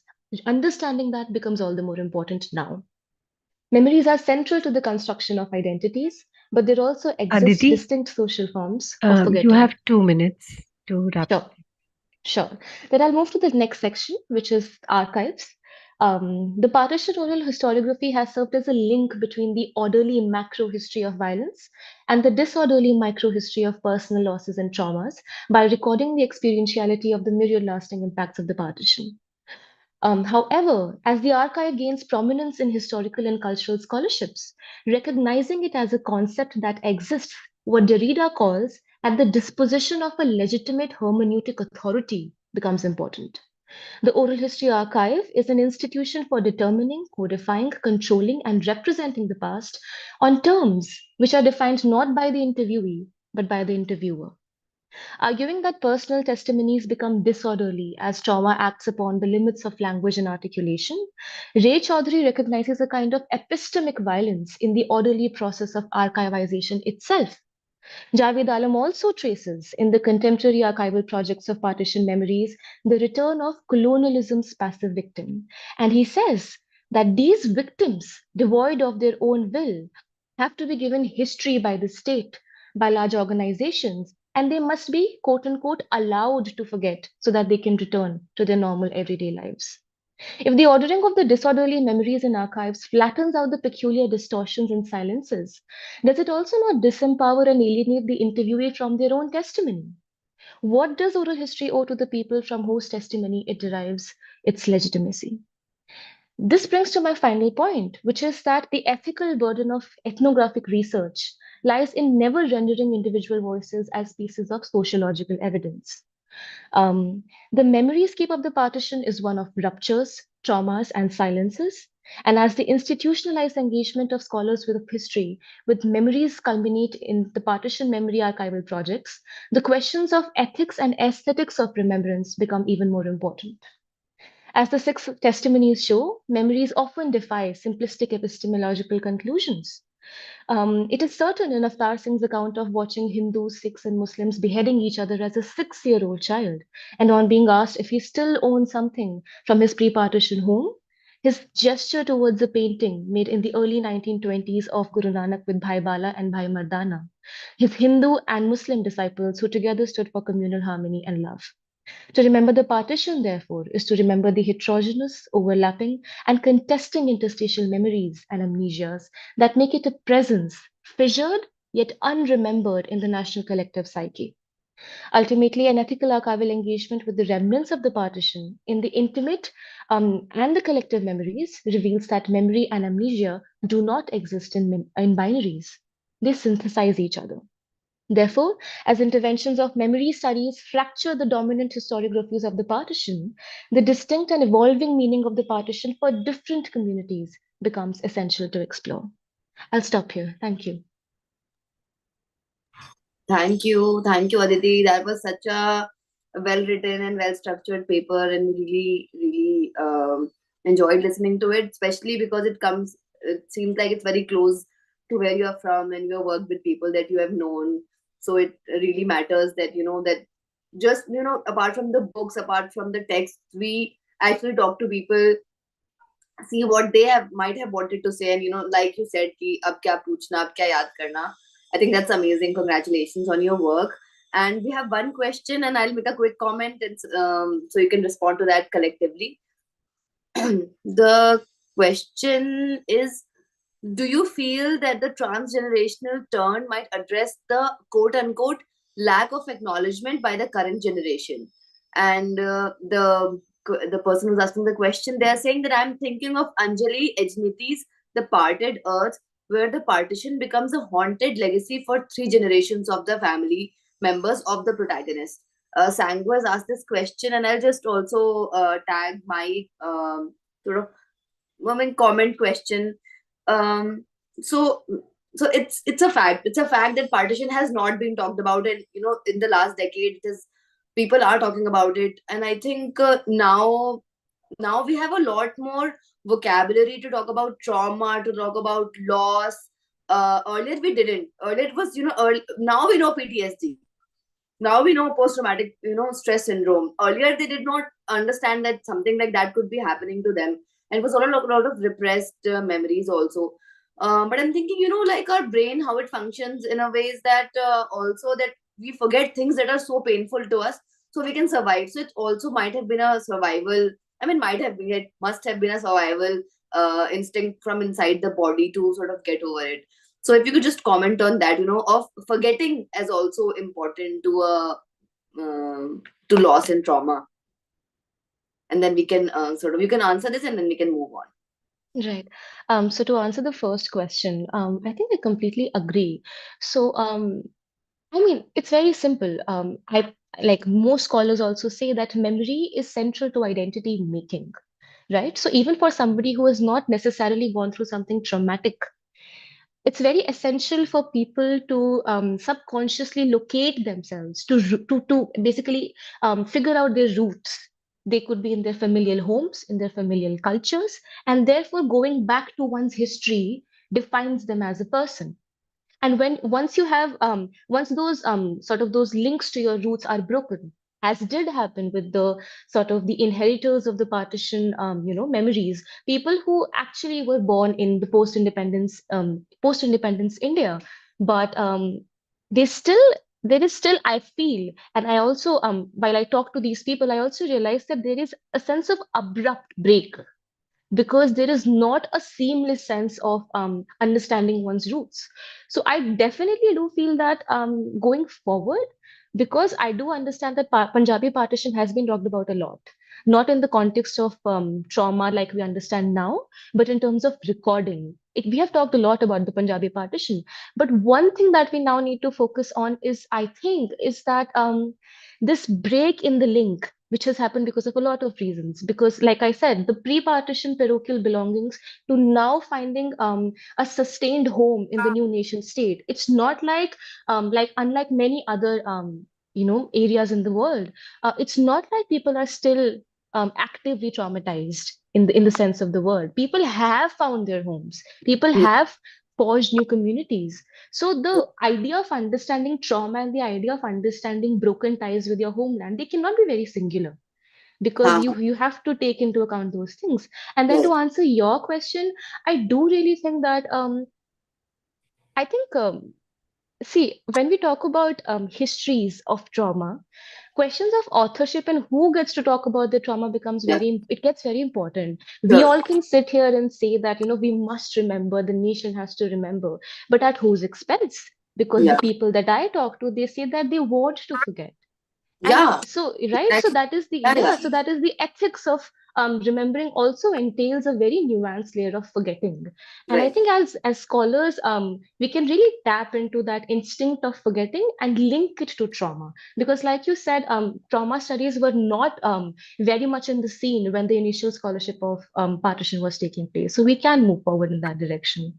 Understanding that becomes all the more important now. Memories are central to the construction of identities, but there also exist Aditi, distinct social forms of you forgetting. have 2 minutes to wrap up. Sure. Then I'll move to the next section, which is archives. The partition oral historiography has served as a link between the orderly macro history of violence and the disorderly micro history of personal losses and traumas by recording the experientiality of the myriad lasting impacts of the partition. However, as the archive gains prominence in historical and cultural scholarships, recognizing it as a concept that exists, what Derrida calls at the disposition of a legitimate hermeneutic authority, becomes important. The Oral History Archive is an institution for determining, codifying, controlling, and representing the past on terms which are defined not by the interviewee, but by the interviewer. Arguing that personal testimonies become disorderly as trauma acts upon the limits of language and articulation, Ray Chaudhary recognizes a kind of epistemic violence in the orderly process of archivization itself. Javed Alam also traces in the contemporary archival projects of partition memories the return of colonialism's passive victim. And he says that these victims, devoid of their own will, have to be given history by the state, by large organizations, and they must be, quote unquote, allowed to forget so that they can return to their normal everyday lives. If the ordering of the disorderly memories in archives flattens out the peculiar distortions and silences, does it also not disempower and alienate the interviewee from their own testimony? What does oral history owe to the people from whose testimony it derives its legitimacy? This brings to my final point, which is that the ethical burden of ethnographic research lies in never rendering individual voices as pieces of sociological evidence. The memoryscape of the partition is one of ruptures, traumas, and silences. And as the institutionalized engagement of scholars with history with memories culminate in the partition memory archival projects, the questions of ethics and aesthetics of remembrance become even more important. As the six testimonies show, memories often defy simplistic epistemological conclusions. It is certain in Avtar Singh's account of watching Hindus, Sikhs, and Muslims beheading each other as a 6-year-old child, and on being asked if he still owns something from his pre-partition home, his gesture towards a painting made in the early 1920s of Guru Nanak with Bhai Bala and Bhai Mardana, his Hindu and Muslim disciples who together stood for communal harmony and love. To remember the partition, therefore, is to remember the heterogeneous, overlapping, and contesting interstitial memories and amnesias that make it a presence, fissured yet unremembered in the national collective psyche. Ultimately, an ethical archival engagement with the remnants of the partition in the intimate and the collective memories reveals that memory and amnesia do not exist in binaries. They synthesize each other. Therefore, as interventions of memory studies fracture the dominant historiographies of the partition, the distinct and evolving meaning of the partition for different communities becomes essential to explore. I'll stop here. Thank you. Thank you, Aditi. That was such a well-written and well-structured paper, and really enjoyed listening to it, especially because it seems like it's very close to where you are from and you have worked with people that you have known. So it really matters that, that just, apart from the books, apart from the text, we actually talk to people, see what they might have wanted to say. And, like you said, ki, ab kya puchna, ab kya yaad karna. I think that's amazing. Congratulations on your work. And we have one question, and I'll make a quick comment. So you can respond to that collectively. The question is, do you feel that the transgenerational turn might address the quote-unquote lack of acknowledgement by the current generation? And the person who's asking the question, they're saying that I'm thinking of Anjali Ejniti's The Parted Earth, where the partition becomes a haunted legacy for 3 generations of the family members of the protagonist. Sangu has asked this question, and I'll just also tag my sort of comment question. So it's a fact. It's a fact that partition has not been talked about, and in the last decade, people are talking about it, and I think now we have a lot more vocabulary to talk about trauma, to talk about loss. Earlier we didn't. Earlier it was now we know PTSD. Now we know post-traumatic, stress syndrome. Earlier, they did not understand that something like that could be happening to them. And it was a lot of repressed memories also. But I'm thinking, like our brain, how it functions in a way is that also that we forget things that are so painful to us so we can survive. So it also might have been a survival, it must have been a survival instinct from inside the body to sort of get over it. So if you could just comment on that, of forgetting as also important to loss and trauma, and then we can you can answer this and then we can move on. Right. So to answer the first question, I think I completely agree. So, I mean, it's very simple. I like most scholars also say that memory is central to identity making, right? So even for somebody who has not necessarily gone through something traumatic, it's very essential for people to subconsciously locate themselves to basically figure out their roots. They could be in their familial homes, in their familial cultures, and therefore going back to one's history defines them as a person. And when once you have once those sort of those links to your roots are broken, as did happen with the sort of the inheritors of the partition, memories, people who actually were born in the post-independence India, but they still there is still, I feel, and I also while I talk to these people, I also realize that there is a sense of abrupt break because there is not a seamless sense of understanding one's roots. So I definitely do feel that going forward, because I do understand that Punjabi partition has been talked about a lot, not in the context of trauma like we understand now, but in terms of recording. We have talked a lot about the Punjabi partition, but one thing that we now need to focus on is, I think, is that this break in the link, which has happened because of a lot of reasons. Because, like I said, the pre-partition parochial belongings to now finding a sustained home in the new nation state. It's not like unlike many other areas in the world. It's not like people are still actively traumatized in the sense of the word. People have found their homes. People have forged new communities. So the idea of understanding trauma and the idea of understanding broken ties with your homeland, they cannot be very singular, because you have to take into account those things. And then Yes. to answer your question, I do really think that I think see, when we talk about histories of trauma, questions of authorship and who gets to talk about the trauma becomes Yeah. it gets very important. We Sure. all can sit here and say that, we must remember, the nation has to remember, but at whose expense? Because the Yeah. people that I talk to, they say that they want to forget. And Yeah. so, right, so Exactly. that is the, Yeah, yeah. so that is the ethics of remembering also entails a very nuanced layer of forgetting. And I Right. think as scholars, we can really tap into that instinct of forgetting and link it to trauma. Because like you said, trauma studies were not very much in the scene when the initial scholarship of partition was taking place. So we can move forward in that direction.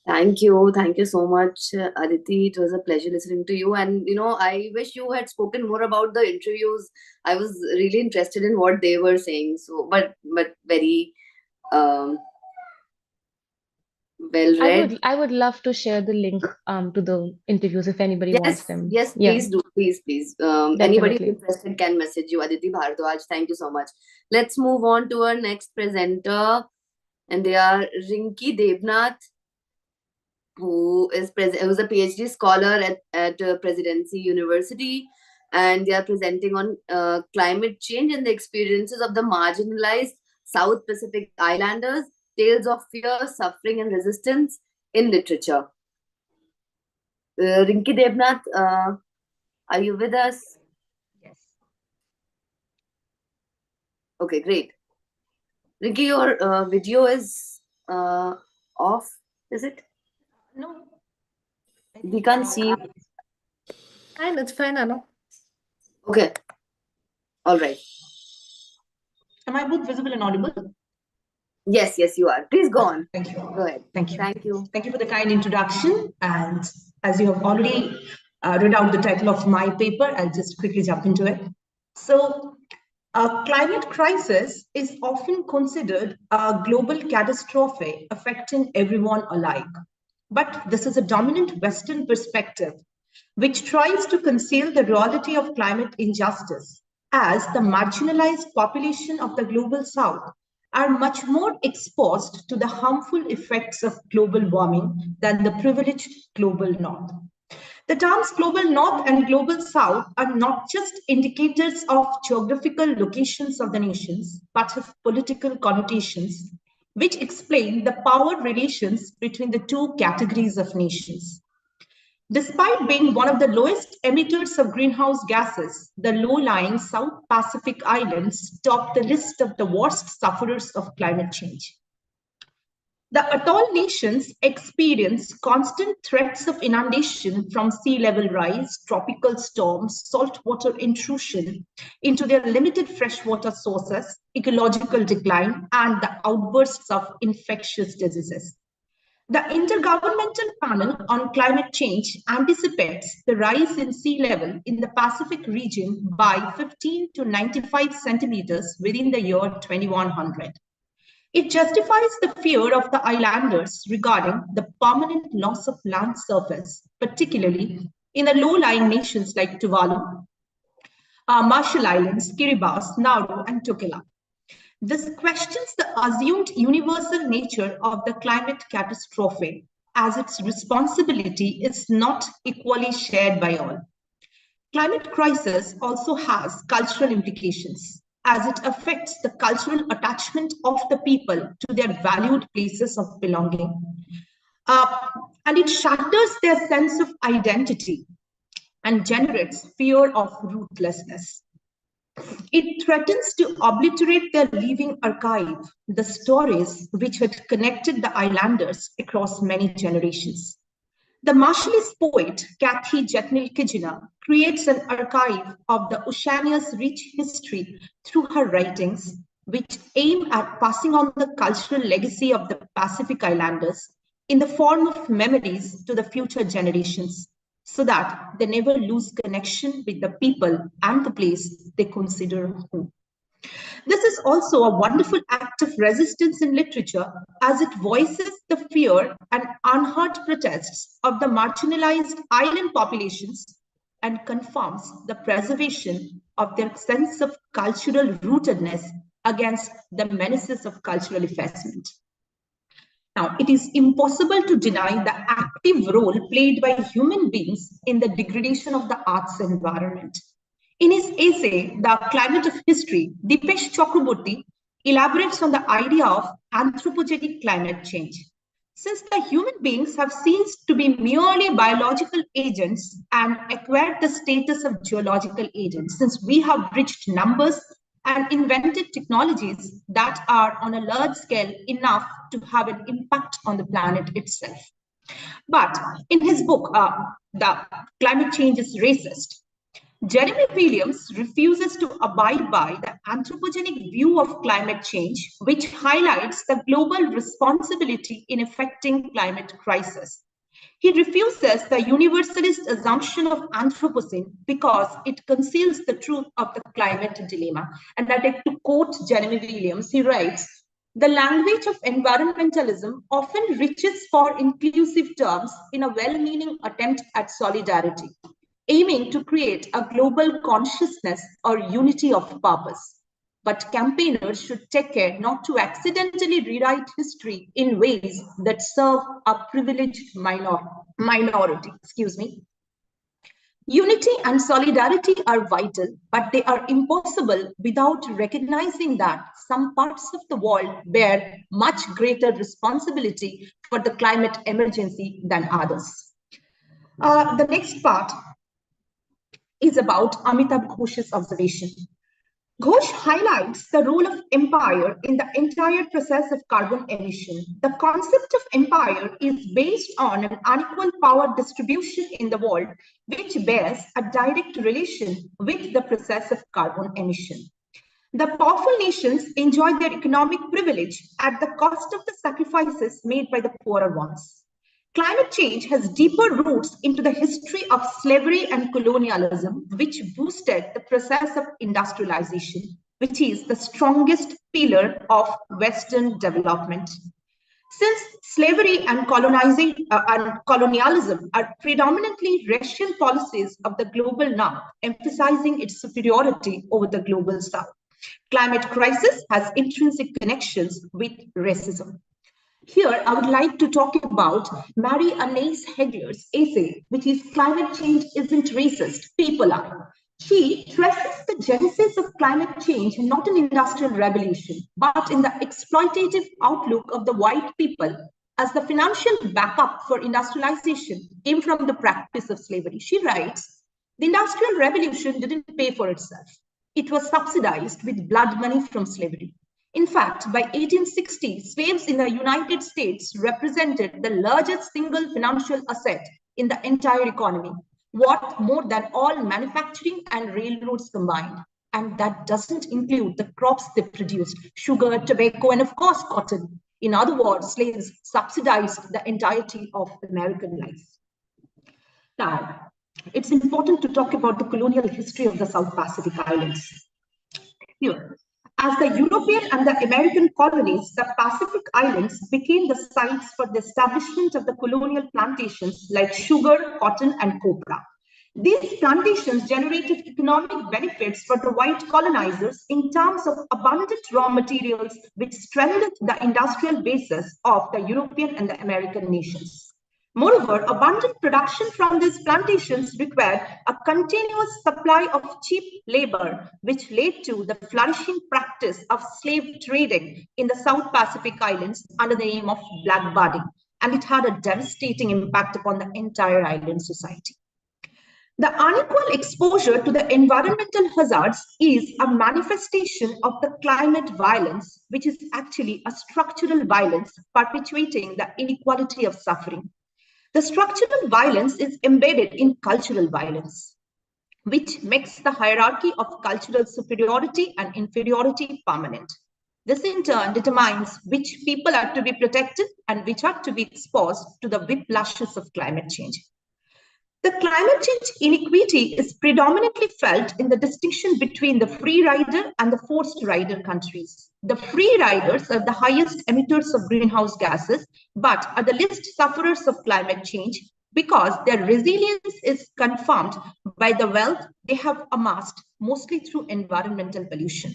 Thank you. Thank you so much, Aditi. It was a pleasure listening to you. And, I wish you had spoken more about the interviews. I was really interested in what they were saying. So, but very um, well read. I would love to share the link to the interviews if anybody wants Yes, them. yes, Yeah, please do. Please. Anybody who's definitely. interested can message you, Aditi Bhardwaj. Thank you so much. Let's move on to our next presenter. And they are Rinki Devnath, who's a PhD scholar at Presidency University, and they are presenting on climate change and the experiences of the marginalized South Pacific Islanders, tales of fear, suffering, and resistance in literature. Rinki Devnath, are you with us? Yes. Okay, great. Rinki, your video is off, is it? No. We can't see. Fine, it's fine, Anna. Okay. All right. Am I both visible and audible? Yes, you are. Please go on. Thank you. Go ahead. Thank you. Thank you. Thank you for the kind introduction. And as you have already read out the title of my paper, I'll just quickly jump into it. So, climate crisis is often considered a global catastrophe affecting everyone alike. But this is a dominant Western perspective which tries to conceal the reality of climate injustice, as the marginalized population of the global south are much more exposed to the harmful effects of global warming than the privileged global north. The terms global north and global south are not just indicators of geographical locations of the nations, but of political connotations, which explain the power relations between the two categories of nations. Despite being one of the lowest emitters of greenhouse gases, the low-lying South Pacific Islands top the list of the worst sufferers of climate change. The atoll nations experience constant threats of inundation from sea level rise, tropical storms, saltwater intrusion into their limited freshwater sources, ecological decline, and the outbursts of infectious diseases. The Intergovernmental Panel on Climate Change anticipates the rise in sea level in the Pacific region by 15 to 95 centimeters within the year 2100. It justifies the fear of the islanders regarding the permanent loss of land surface, particularly in the low-lying nations like Tuvalu, Marshall Islands, Kiribati, Nauru, and Tokelau. This questions the assumed universal nature of the climate catastrophe, as its responsibility is not equally shared by all. Climate crisis also has cultural implications, as it affects the cultural attachment of the people to their valued places of belonging. And it shatters their sense of identity and generates fear of ruthlessness. It threatens to obliterate their living archive, the stories which had connected the islanders across many generations. The Marshallese poet, Kathy Jetnil-Kijina, creates an archive of the Oceania's rich history through her writings, which aim at passing on the cultural legacy of the Pacific Islanders in the form of memories to the future generations, so that they never lose connection with the people and the place they consider home. This is also a wonderful act of resistance in literature, as it voices the fear and unheard protests of the marginalized island populations and confirms the preservation of their sense of cultural rootedness against the menaces of cultural effacement. Now, it is impossible to deny the active role played by human beings in the degradation of the arts environment. In his essay, The Climate of History, Dipesh Chakraborty elaborates on the idea of anthropogenic climate change. Since the human beings have ceased to be merely biological agents and acquired the status of geological agents, since we have reached numbers and invented technologies that are on a large scale enough to have an impact on the planet itself. But in his book, The Climate Change is Racist, Jeremy Williams refuses to abide by the anthropogenic view of climate change, which highlights the global responsibility in affecting climate crisis. He refuses the universalist assumption of Anthropocene because it conceals the truth of the climate dilemma. And I'd like to quote Jeremy Williams. He writes, "The language of environmentalism often reaches for inclusive terms in a well-meaning attempt at solidarity, aiming to create a global consciousness or unity of purpose. But campaigners should take care not to accidentally rewrite history in ways that serve a privileged minority. Unity and solidarity are vital, but they are impossible without recognizing that some parts of the world bear much greater responsibility for the climate emergency than others." The next part is about Amitabh Ghosh's observation. Ghosh highlights the role of empire in the entire process of carbon emission. The concept of empire is based on an unequal power distribution in the world, which bears a direct relation with the process of carbon emission. The powerful nations enjoy their economic privilege at the cost of the sacrifices made by the poorer ones. Climate change has deeper roots into the history of slavery and colonialism, which boosted the process of industrialization, which is the strongest pillar of Western development. Since slavery and colonialism are predominantly racial policies of the global north, emphasizing its superiority over the global south, climate crisis has intrinsic connections with racism. Here, I would like to talk about Marie-Annaïse Hegler's essay, which is Climate Change Isn't Racist, People Are. She traces the genesis of climate change not in industrial revolution, but in the exploitative outlook of the white people as the financial backup for industrialization came from the practice of slavery. She writes, the industrial revolution didn't pay for itself. It was subsidized with blood money from slavery. In fact, by 1860, slaves in the United States represented the largest single financial asset in the entire economy, worth more than all manufacturing and railroads combined. And that doesn't include the crops they produced, sugar, tobacco, and of course, cotton. In other words, slaves subsidized the entirety of American life. Now, it's important to talk about the colonial history of the South Pacific Islands. Here, as the European and the American colonies, the Pacific Islands became the sites for the establishment of the colonial plantations like sugar, cotton, and copra. These plantations generated economic benefits for the white colonizers in terms of abundant raw materials, which strengthened the industrial basis of the European and the American nations. Moreover, abundant production from these plantations required a continuous supply of cheap labor, which led to the flourishing practice of slave trading in the South Pacific Islands under the name of blackbirding, and it had a devastating impact upon the entire island society. The unequal exposure to the environmental hazards is a manifestation of the climate violence, which is actually a structural violence perpetuating the inequality of suffering. The structural violence is embedded in cultural violence, which makes the hierarchy of cultural superiority and inferiority permanent. This in turn determines which people are to be protected and which are to be exposed to the whiplashes of climate change. The climate change inequity is predominantly felt in the distinction between the free rider and the forced rider countries. The free riders are the highest emitters of greenhouse gases, but are the least sufferers of climate change because their resilience is confirmed by the wealth they have amassed, mostly through environmental pollution.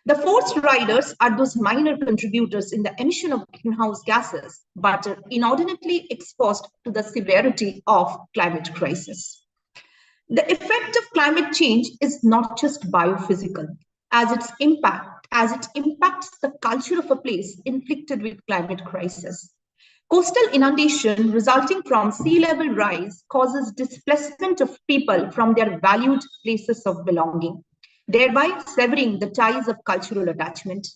The forced riders are those minor contributors in the emission of greenhouse gases, but are inordinately exposed to the severity of climate crisis. The effect of climate change is not just biophysical, as it impacts the culture of a place inflicted with climate crisis. Coastal inundation resulting from sea level rise causes displacement of people from their valued places of belonging, thereby severing the ties of cultural attachment.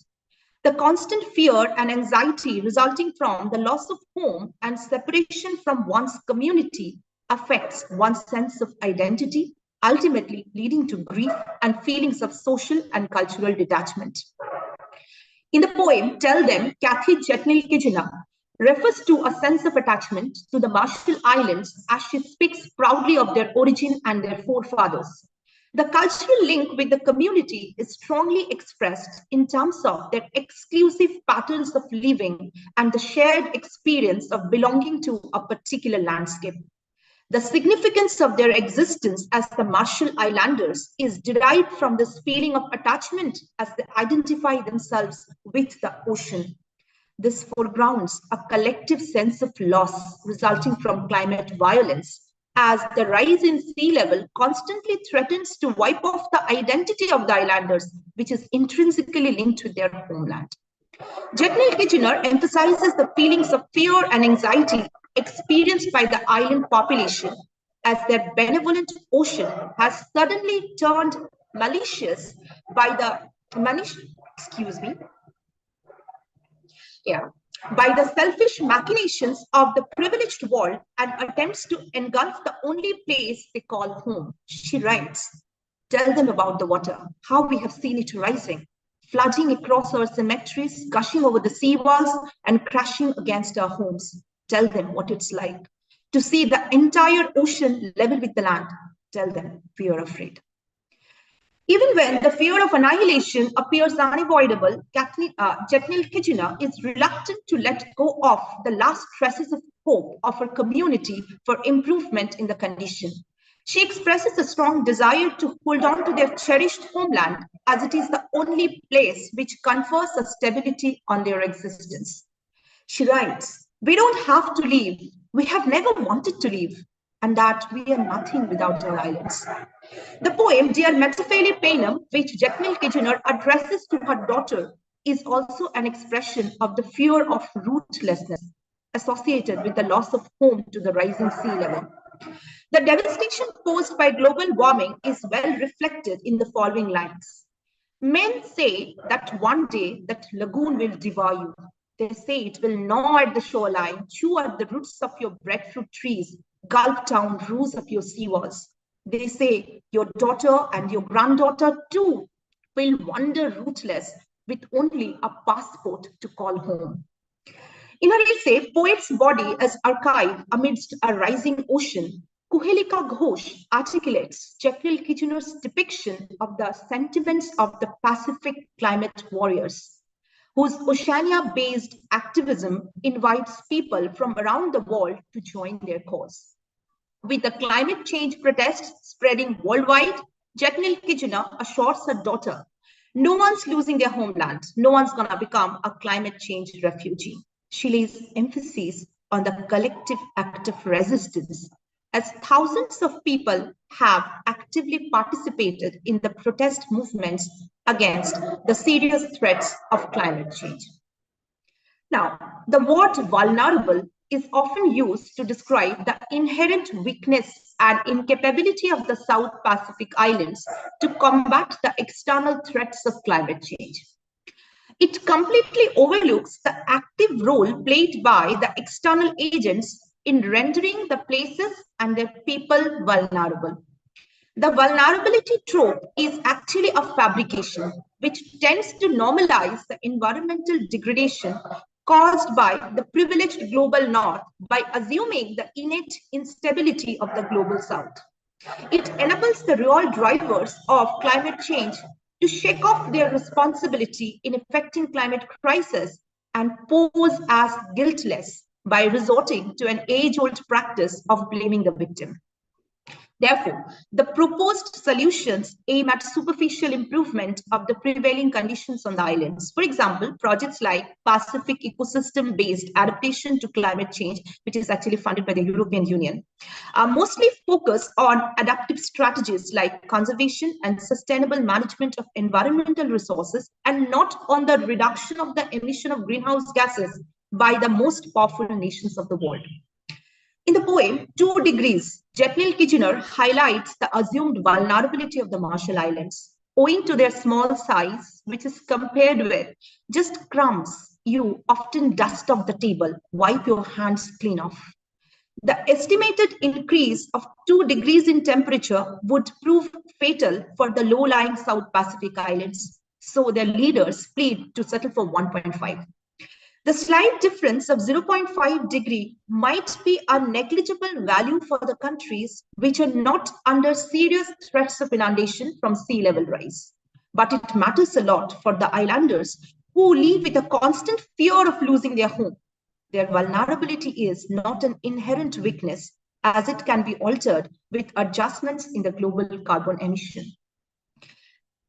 The constant fear and anxiety resulting from the loss of home and separation from one's community affects one's sense of identity, ultimately leading to grief and feelings of social and cultural detachment. In the poem Tell Them, Kathy Chetnil-Kijana refers to a sense of attachment to the Marshall Islands as she speaks proudly of their origin and their forefathers. The cultural link with the community is strongly expressed in terms of their exclusive patterns of living and the shared experience of belonging to a particular landscape. The significance of their existence as the Marshall Islanders is derived from this feeling of attachment as they identify themselves with the ocean. This foregrounds a collective sense of loss resulting from climate violence, as the rise in sea level constantly threatens to wipe off the identity of the islanders, which is intrinsically linked to their homeland. Chetnil-Kijana emphasizes the feelings of fear and anxiety experienced by the island population as their benevolent ocean has suddenly turned malicious by the selfish machinations of the privileged world and attempts to engulf the only place they call home. She writes, "Tell them about the water, how we have seen it rising, flooding across our cemeteries, gushing over the seawalls, and crashing against our homes. Tell them what it's like to see the entire ocean level with the land. Tell them we are afraid." Even when the fear of annihilation appears unavoidable, Jetnil Kitchener is reluctant to let go of the last traces of hope of her community for improvement in the condition. She expresses a strong desire to hold on to their cherished homeland, as it is the only place which confers a stability on their existence. She writes, "We don't have to leave. We have never wanted to leave, and that we are nothing without our islands." The poem Dear Metaphele Painum, which Jetnil Kitchener addresses to her daughter, is also an expression of the fear of rootlessness associated with the loss of home to the rising sea level. The devastation posed by global warming is well reflected in the following lines. "Men say that one day that lagoon will devour you. They say it will gnaw at the shoreline, chew at the roots of your breadfruit trees, gulp down roofs of your seawalls. They say your daughter and your granddaughter too will wander rootless with only a passport to call home." In her essay, Poet's Body as Archive Amidst a Rising Ocean, Kuhelika Ghosh articulates Jetnil Kitchener's depiction of the sentiments of the Pacific climate warriors, whose Oceania-based activism invites people from around the world to join their cause. With the climate change protests spreading worldwide, Jetnil Kitchener assures her daughter, "No one's losing their homeland. No one's going to become a climate change refugee." She lays emphasis on the collective act of resistance, as thousands of people have actively participated in the protest movements against the serious threats of climate change. Now, the word vulnerable is often used to describe the inherent weakness and incapability of the South Pacific Islands to combat the external threats of climate change. It completely overlooks the active role played by the external agents in rendering the places and their people vulnerable. The vulnerability trope is actually a fabrication, which tends to normalize the environmental degradation caused by the privileged global north by assuming the innate instability of the global south. It enables the real drivers of climate change to shake off their responsibility in affecting climate crisis and pose as guiltless by resorting to an age-old practice of blaming the victim. Therefore, the proposed solutions aim at superficial improvement of the prevailing conditions on the islands. For example, projects like Pacific Ecosystem-Based Adaptation to Climate Change, which is actually funded by the European Union, mostly focus on adaptive strategies like conservation and sustainable management of environmental resources, and not on the reduction of the emission of greenhouse gases by the most powerful nations of the world. In the poem, 2 Degrees, Jetnil Kitchener highlights the assumed vulnerability of the Marshall Islands, owing to their small size, which is compared with just crumbs you often dust off the table, wipe your hands clean off. The estimated increase of 2 degrees in temperature would prove fatal for the low-lying South Pacific Islands, so their leaders plead to settle for 1.5. The slight difference of 0.5 degree might be a negligible value for the countries which are not under serious threats of inundation from sea level rise. But it matters a lot for the islanders who live with a constant fear of losing their home. Their vulnerability is not an inherent weakness, as it can be altered with adjustments in the global carbon emission.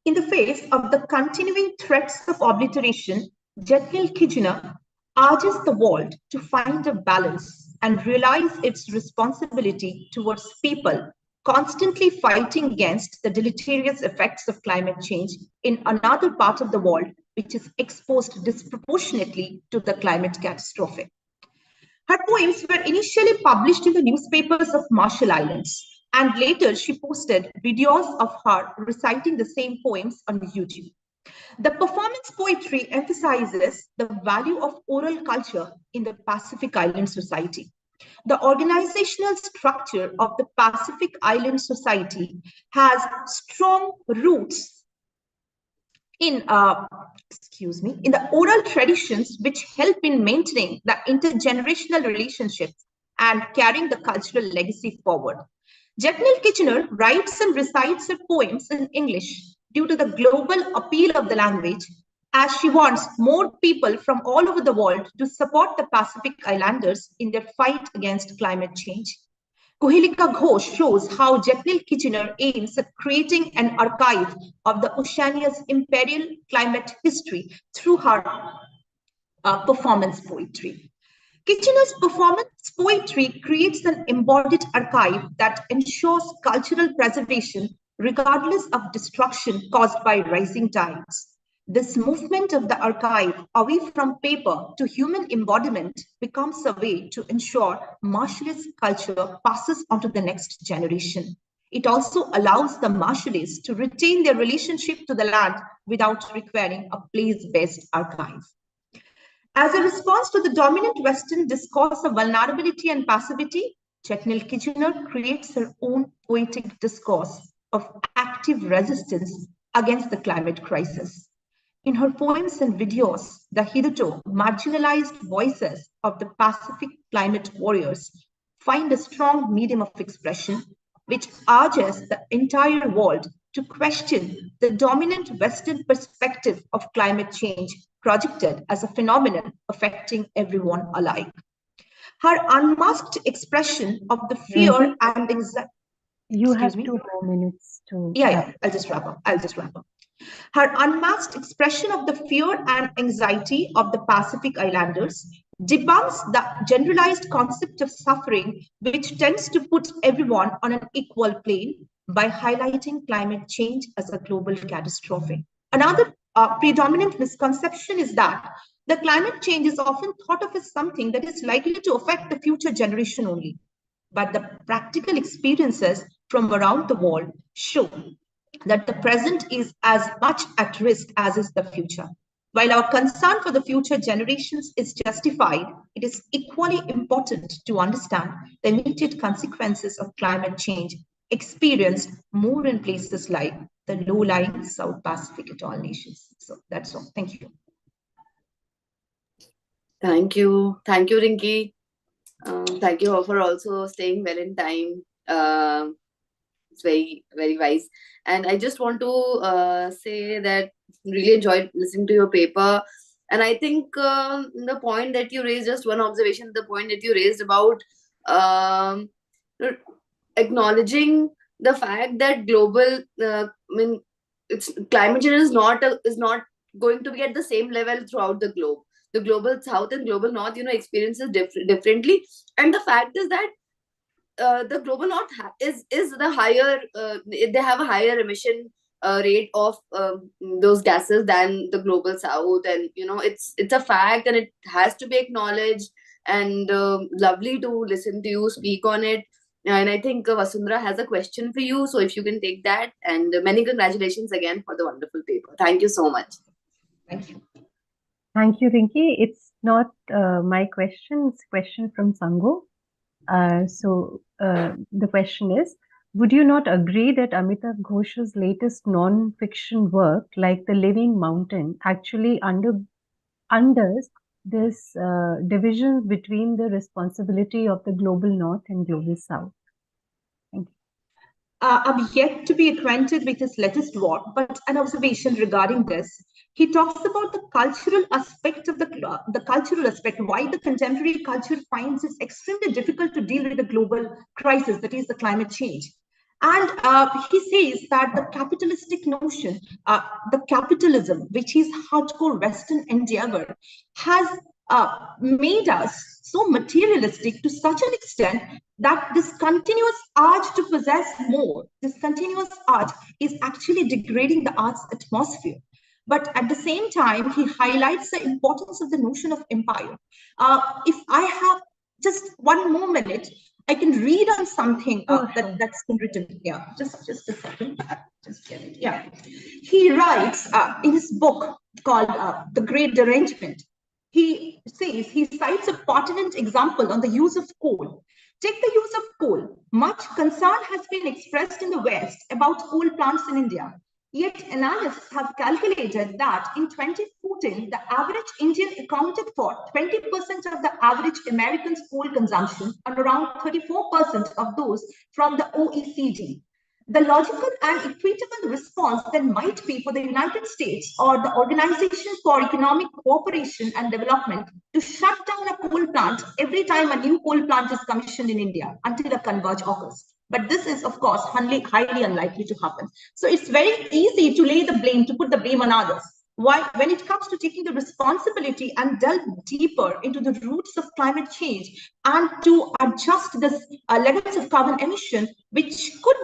In the face of the continuing threats of obliteration, Jetnil Kitchener urges the world to find a balance and realize its responsibility towards people constantly fighting against the deleterious effects of climate change in another part of the world which is exposed disproportionately to the climate catastrophe. Her poems were initially published in the newspapers of Marshall Islands, and later she posted videos of her reciting the same poems on YouTube. The performance poetry emphasizes the value of oral culture in the Pacific Island Society. The organizational structure of the Pacific Island Society has strong roots in the oral traditions which help in maintaining the intergenerational relationships and carrying the cultural legacy forward. Jetnil Kitchener writes and recites her poems in English, due to the global appeal of the language, as she wants more people from all over the world to support the Pacific Islanders in their fight against climate change. Kuhilika Ghosh shows how Jethniel Kitchener aims at creating an archive of the Oceania's imperial climate history through her performance poetry. Kitchener's performance poetry creates an embodied archive that ensures cultural preservation regardless of destruction caused by rising tides. This movement of the archive away from paper to human embodiment becomes a way to ensure Marshallese culture passes on to the next generation. It also allows the Marshallese to retain their relationship to the land without requiring a place-based archive. As a response to the dominant Western discourse of vulnerability and passivity, Jethniel Kitchener creates her own poetic discourse of active resistance against the climate crisis. In her poems and videos, the hitherto marginalized voices of the Pacific climate warriors find a strong medium of expression, which urges the entire world to question the dominant Western perspective of climate change projected as a phenomenon affecting everyone alike. Her unmasked expression of the fear and anxiety. You have 2 more minutes to. Yeah, I'll just wrap up. Her unmasked expression of the fear and anxiety of the Pacific Islanders debunks the generalized concept of suffering, which tends to put everyone on an equal plane by highlighting climate change as a global catastrophe. Another predominant misconception is that the climate change is often thought of as something that is likely to affect the future generation only. But the practical experiences from around the world show that the present is as much at risk as is the future. While our concern for the future generations is justified, it is equally important to understand the immediate consequences of climate change experienced more in places like the low-lying South Pacific atoll nations. So that's all. Thank you. Thank you, Rinki. Thank you all for also staying well in time. It's very, very wise. And I just want to say that really enjoyed listening to your paper. And I think the point that you raised, just one observation, the point that you raised about acknowledging the fact that global, climate change is not going to be at the same level throughout the globe. The global south and global north, experiences differently. And the fact is that the global north is the higher, they have a higher emission rate of those gases than the global south, and it's a fact and it has to be acknowledged, and lovely to listen to you speak on it. And I think Vasundhara has a question for you, so if you can take that. And many congratulations again for the wonderful paper. Thank you so much. Thank you. Thank you, Rinki. It's not my question, it's a question from Sango. The question is, would you not agree that Amitav Ghosh's latest non-fiction work, like The Living Mountain, actually unders this division between the responsibility of the global north and global south? Thank you. I'm yet to be acquainted with his latest work, but an observation regarding this. He talks about the cultural aspect of the cultural aspect, why the contemporary culture finds it extremely difficult to deal with the global crisis, that is the climate change. And he says that the capitalistic notion, the capitalism, which is hardcore Western endeavor, has made us so materialistic to such an extent that this continuous urge to possess more, this continuous urge is actually degrading the art's atmosphere. But at the same time, he highlights the importance of the notion of empire. If I have just one more minute, I can read on something that's been written. Yeah, just a second. Just get it. Yeah. He writes in his book called The Great Derangement. He says, he cites a pertinent example on the use of coal. Take the use of coal. Much concern has been expressed in the West about coal plants in India. Yet analysts have calculated that in 2014, the average Indian accounted for 20% of the average American's coal consumption and around 34% of those from the OECD. the logical and equitable response then might be for the United States or the Organization for Economic Cooperation and Development to shut down a coal plant every time a new coal plant is commissioned in India until a converge occurs. But this is, of course, highly unlikely to happen. So it's very easy to lay the blame, to put the blame on others. Why, when it comes to taking the responsibility and delve deeper into the roots of climate change and to adjust the levels of carbon emission, which could,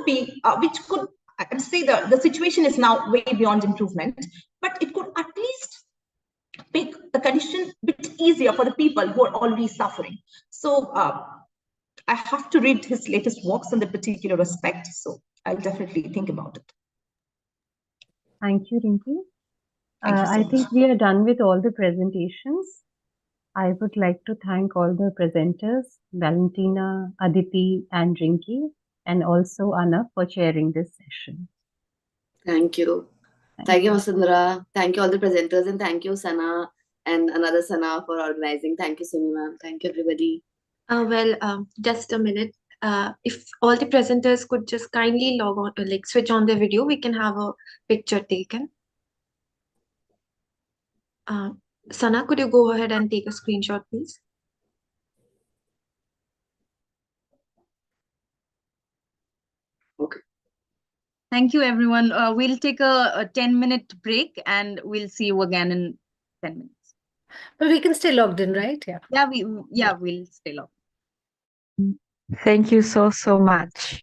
I can say the situation is now way beyond improvement, but it could at least make the condition a bit easier for the people who are already suffering. So I have to read his latest works on the particular aspect, so I'll definitely think about it. Thank you, Rinki. Thank you so I much. think we are done with all the presentations. I would like to thank all the presenters, Valentina, Aditi, and Rinki, and also Anab for chairing this session. Thank you. Thank you, Vasundhara. Thank you all the presenters, and thank you, Sana, and another Sana for organizing. Thank you, Simi ma'am. Thank you, everybody. Just a minute. If all the presenters could just kindly log on, like switch on their video, we can have a picture taken. Sana, could you go ahead and take a screenshot, please? Okay. Thank you, everyone. We'll take a 10-minute break and we'll see you again in 10 minutes. But we can stay logged in, right? Yeah. Yeah, we'll stay logged. Thank you so much.